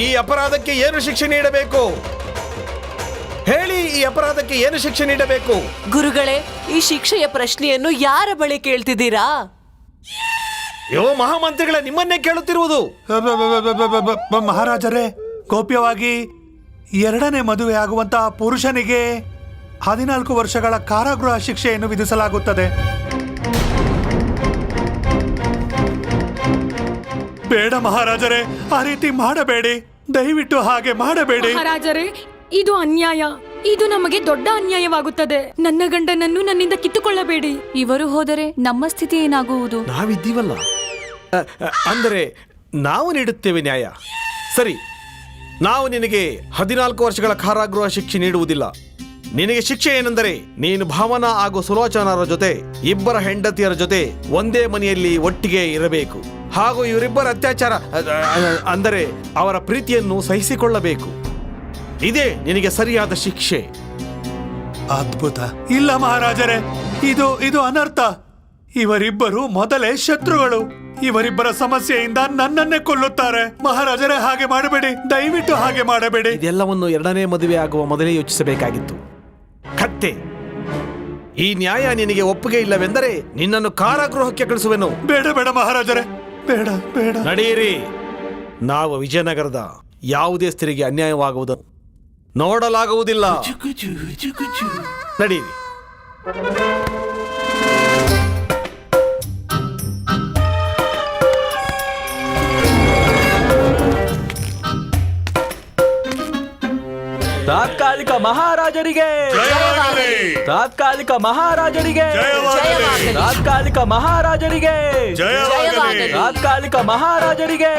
ಈ ಅಪರಾಧಕ್ಕೆ ಏನು ಶಿಕ್ಷೆ ನೀಡಬೇಕು ಹೇಳಿ? ಈ ಅಪರಾಧಕ್ಕೆ ಏನು ಶಿಕ್ಷೆ ನೀಡಬೇಕು? ಗುರುಗಳೇ, ಈ ಶಿಕ್ಷೆಯ ಪ್ರಶ್ನೆಯನ್ನು ಯಾರ ಬಳಿ ಕೇಳ್ತಿದ್ದೀರಾ? ಯೋ ಮಹಾಮಂತ್ರಿಗಳೇ, ನಿಮ್ಮನ್ನೇ ಕೇಳುತ್ತಿರುವುದು. ಮಹಾರಾಜರೇ, ಗೋಪ್ಯವಾಗಿ ಎರಡನೇ ಮದುವೆ ಆಗುವಂತಹ ಪುರುಷನಿಗೆ 14 ವರ್ಷಗಳ ಕಾರಾಗೃಹ ಶಿಕ್ಷೆಯನ್ನು ವಿಧಿಸಲಾಗುತ್ತದೆ. ಬೇಡ ಮಹಾರಾಜರೇ, ಆ ರೀತಿ ಮಾಡಬೇಡಿ. ದಯವಿಟ್ಟು ಹಾಗೆ ಮಾಡಬೇಡಿ ಮಹಾರಾಜರೇ. ಇದು ಅನ್ಯಾಯ. ಇದು ನಮಗೆ ದೊಡ್ಡ ಅನ್ಯಾಯವಾಗುತ್ತದೆ. ನನ್ನ ಗಂಡನನ್ನು ನನ್ನಿಂದ ಕಿತ್ತುಕೊಳ್ಳಬೇಡಿ. ಇವರು ಹೋದರೆ ನಮ್ಮ ಸ್ಥಿತಿ ಏನಾಗುವುದು? ನಾವಿದ್ದೀವಲ್ಲ. ಅಂದರೆ ನಾವು ನೀಡುತ್ತೇವೆ ನ್ಯಾಯ. ಸರಿ, ನಾವು ನಿನಗೆ 14 ವರ್ಷಗಳ ಕಾರಾಗೃಹ ಶಿಕ್ಷೆ ನೀಡುವುದಿಲ್ಲ. ನಿನಗೆ ಶಿಕ್ಷೆ ಏನೆಂದರೆ, ನೀನು ಭಾವನಾ ಹಾಗೂ ಸುಲೋಚನರ ಜೊತೆ, ಇಬ್ಬರ ಹೆಂಡತಿಯರ ಜೊತೆ ಒಂದೇ ಮನೆಯಲ್ಲಿ ಒಟ್ಟಿಗೆ ಇರಬೇಕು. ಹಾಗೂ ಇವರಿಬ್ಬರ ಅತ್ಯಾಚಾರ ಅಂದರೆ ಅವರ ಪ್ರೀತಿಯನ್ನು ಸಹಿಸಿಕೊಳ್ಳಬೇಕು. ಇದೇ ನಿನಗೆ ಸರಿಯಾದ ಶಿಕ್ಷೆ. ಅದ್ಭುತ. ಇಲ್ಲ ಮಹಾರಾಜರೇ, ಇದು ಅನರ್ಥ. ಇವರಿಬ್ಬರು ಮೊದಲೇ ಶತ್ರುಗಳು. ಇವರಿಬ್ಬರ ಸಮಸ್ಯೆಯಿಂದ ನನ್ನನ್ನೇ ಕೊಲ್ಲುತ್ತಾರೆ. ಮಹಾರಾಜರೇ, ಹಾಗೆ ಮಾಡಬೇಡಿ, ದಯವಿಟ್ಟು ಹಾಗೆ ಮಾಡಬೇಡಿ. ಇದೆಲ್ಲವನ್ನು ಎರಡನೇ ಮದುವೆ ಆಗುವ ಮೊದಲೇ ಯೋಚಿಸಬೇಕಾಗಿತ್ತು. ಕತ್ತೆ, ಈ ನ್ಯಾಯ ನಿನಗೆ ಒಪ್ಪಿಗೆ ಇಲ್ಲವೆಂದರೆ ನಿನ್ನನ್ನು ಕಾರಾಗೃಹಕ್ಕೆ ಕಳಿಸುವೆನು. ಬೇಡ ಬೇಡ ಮಹಾರಾಜರೇ, ಬೇಡ ಬೇಡ. ನಡೆಯಿರಿ. ನಾವು ವಿಜಯನಗರದ ಯಾವುದೇ ಸ್ತ್ರೀಗೆ ಅನ್ಯಾಯವಾಗುವುದನ್ನು ನೋಡಲಾಗುವುದಿಲ್ಲ. ನಡೆಯಿರಿ. ತಾತ್ಕಾಲಿಕ ಮಹಾರಾಜರಿಗೆ, ತಾತ್ಕಾಲಿಕ ಮಹಾರಾಜರಿಗೆ, ತಾತ್ಕಾಲಿಕ ಮಹಾರಾಜರಿಗೆ, ತಾತ್ಕಾಲಿಕ ಮಹಾರಾಜರಿಗೆ.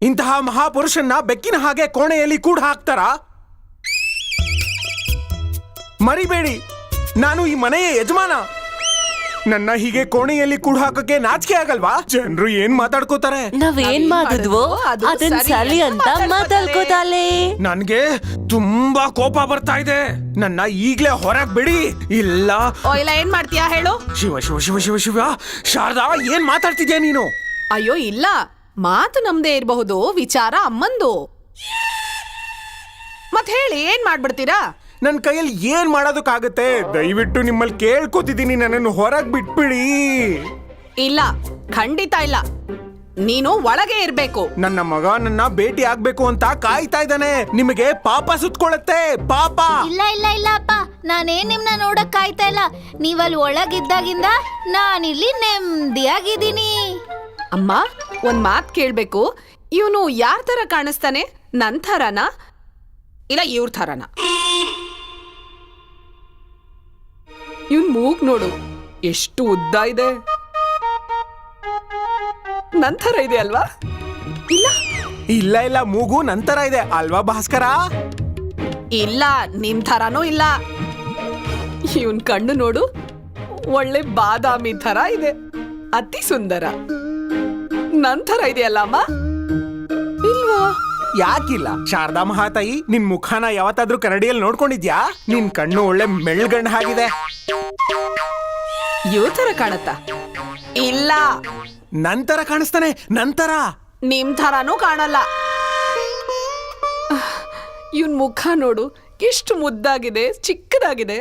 ಇಂತಹ ಮಹಾಪುರುಷನ್ನ ಬೆಕ್ಕಿನ ಹಾಗೆ ಕೋಣೆಯಲ್ಲಿ ಕೂಡ ಹಾಕ್ತಾರಾ? ಮರಿಬೇಡಿ, ನಾನು ಈ ಮನೆಯ ಯಜಮಾನ. ನನ್ನ ಹೀಗೆ ಕೋಣೆಯಲ್ಲಿ ಕೂಡ ಹಾಕಕ್ಕೆ ನಾಚಿಕೆ ಆಗಲ್ವಾ? ಜನರು ಏನ್ ಮಾತಾಡ್ಕೋತಾರೆ? ನಾವೇನ್ ಮಾಡಿದ್ವೋ ಅದನ್ ಸರಿ ಅಂತ ಮಾತಾಡ್ಕೋತಾಳೆ. ನನ್ಗೆ ತುಂಬಾ ಕೋಪ ಬರ್ತಾ ಇದೆ. ನನ್ನ ಈಗ್ಲೇ ಹೊರಗ್ ಬಿಡಿ. ಇಲ್ಲ ಏನ್ ಮಾಡ್ತೀಯಾ ಹೇಳು? ಶಿವ ಶಿವ ಶಿವ ಶಿವ ಶಿವ. ಶಾರದಾ, ಏನ್ ಮಾತಾಡ್ತಿದ್ಯಾ ನೀನು? ಅಯ್ಯೋ ಇಲ್ಲ, ಮಾತು ನಮ್ದೇ ಇರಬಹುದು, ವಿಚಾರ ಅಮ್ಮಂದು. ಮತ್ ಹೇಳಿ, ಏನ್ ಮಾಡ್ಬಿಡ್ತೀರಾ? ನನ್ನ ಕೈಯಲ್ಲಿ ಏನ್ ಮಾಡೋದಕ್ಕಾಗತ್ತೆ? ದಯವಿಟ್ಟು ನಿಮ್ಮಲ್ಲಿ ಕೇಳ್ಕೊತಿದ್ದೀನಿ, ನನ್ನನ್ನು ಹೊರಗ್ ಬಿಟ್ಬಿಡಿ. ಇಲ್ಲ, ಖಂಡಿತ ಇಲ್ಲ. ನೀನು ಒಳಗೆ ಇರ್ಬೇಕು. ನನ್ನ ಮಗ ನನ್ನ ಭೇಟಿ ಆಗ್ಬೇಕು ಅಂತ ಕಾಯ್ತಾ ಇದ್ದಾನೆ. ನಿಮಗೆ ಪಾಪ ಸುತ್ಕೊಳತ್ತೆ, ಪಾಪ. ಇಲ್ಲ ಇಲ್ಲ ಇಲ್ಲ ಅಪ್ಪ, ನಾನೇನ್ ನಿಮ್ನ ನೋಡಕ್ ಕಾಯ್ತಾ ಇಲ್ಲ. ನೀವಲ್ಲಿ ಒಳಗಿದ್ದಾಗಿಂದ ನಾನಿಲ್ಲಿ ನೆಮ್ಮದಿಯಾಗಿದ್ದೀನಿ. ಅಮ್ಮ, ಒಂದ್ ಮಾತ್ ಕೇಳ್ಬೇಕು. ಇವನು ಯಾರ್ ತರ ಕಾಣಿಸ್ತಾನೆ? ನನ್ ಥರನಾ ಇಲ್ಲ ಇವ್ರ ಥರನಾ? ಇವನ್ ಮೂಗ್ ನೋಡು, ಎಷ್ಟು ಉದ್ದ ಇದೆ. ನನ್ ಥರ ಇದೆ ಅಲ್ವಾ? ಇಲ್ಲ ಇಲ್ಲ ಇಲ್ಲ, ಮೂಗು ನಂತರ ಇದೆ ಅಲ್ವಾ ಭಾಸ್ಕರ? ಇಲ್ಲ, ನಿಮ್ ಥರನೂ ಇಲ್ಲ. ಇವನ್ ಕಣ್ಣು ನೋಡು, ಒಳ್ಳೆ ಬಾದಾಮಿ ಥರ ಇದೆ. ಅತಿ ಸುಂದರ. ನನ್ ಥರ ಇದೆಯಲ್ಲ ಅಮ್ಮ? ಇಲ್ವಾ? ಯಾಕಿಲ್ಲ ಶಾರದಾ ಮಹಾತಾಯಿ, ನಿನ್ ಮುಖನ ಯಾವತ್ತಾದ್ರೂ ಕನ್ನಡಿಯಲ್ಲಿ ನೋಡ್ಕೊಂಡಿದ್ಯಾ? ನಿನ್ ಕಣ್ಣು ಒಳ್ಳೆ ಮೆಳ್ಗಂಡ್ ಹಾಗಿದೆ. ಇವ್ ತರ ಕಾಣತ್ತಾ? ಇಲ್ಲ, ನಂತರ ಕಾಣಿಸ್ತಾನೆ. ನಂತರ ನಿಮ್ ಥರನೂ ಕಾಣಲ್ಲ. ಇವನ್ ಮುಖ ನೋಡು, ಎಷ್ಟು ಮುದ್ದಾಗಿದೆ, ಚಿಕ್ಕದಾಗಿದೆ.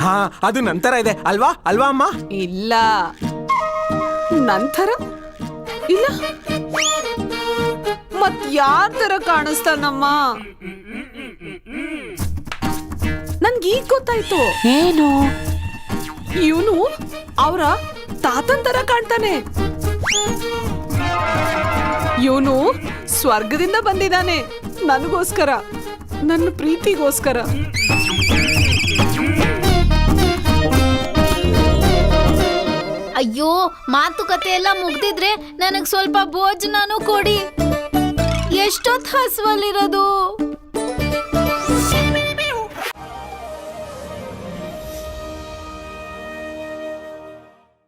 ಹಾ, ಅದು ನಂತರ ಇದೆ ಅಲ್ವಾ? ಅಲ್ವಾ ಅಮ್ಮ? ಇಲ್ಲ, ನಂತರ ಇಲ್ಲ ಮತ್ ಯಾರ್ ತರ ಕಾಣಿಸ್ತಾನಮ್ಮ? ನನ್ಗೀಗ ಗೊತ್ತಾಯ್ತು. ಏನು? ಇವನು ಅವರ ತಾತನ್ ತರ ಕಾಣ್ತಾನೆ. ಇವನು ಸ್ವರ್ಗದಿಂದ ಬಂದಿದ್ದಾನೆ ನನಗೋಸ್ಕರ, ನನ್ನ ಪ್ರೀತಿಗೋಸ್ಕರ. ಅಯ್ಯೋ, ಮಾತುಕತೆ ಎಲ್ಲ ಮುಗ್ದಿದ್ರೆ ನನಗ್ ಸ್ವಲ್ಪ ಭೋಜನಾನು ಕೊಡಿ. ಎಷ್ಟೊತ್ತು ಹಸುವಲ್ಲಿರೋದು?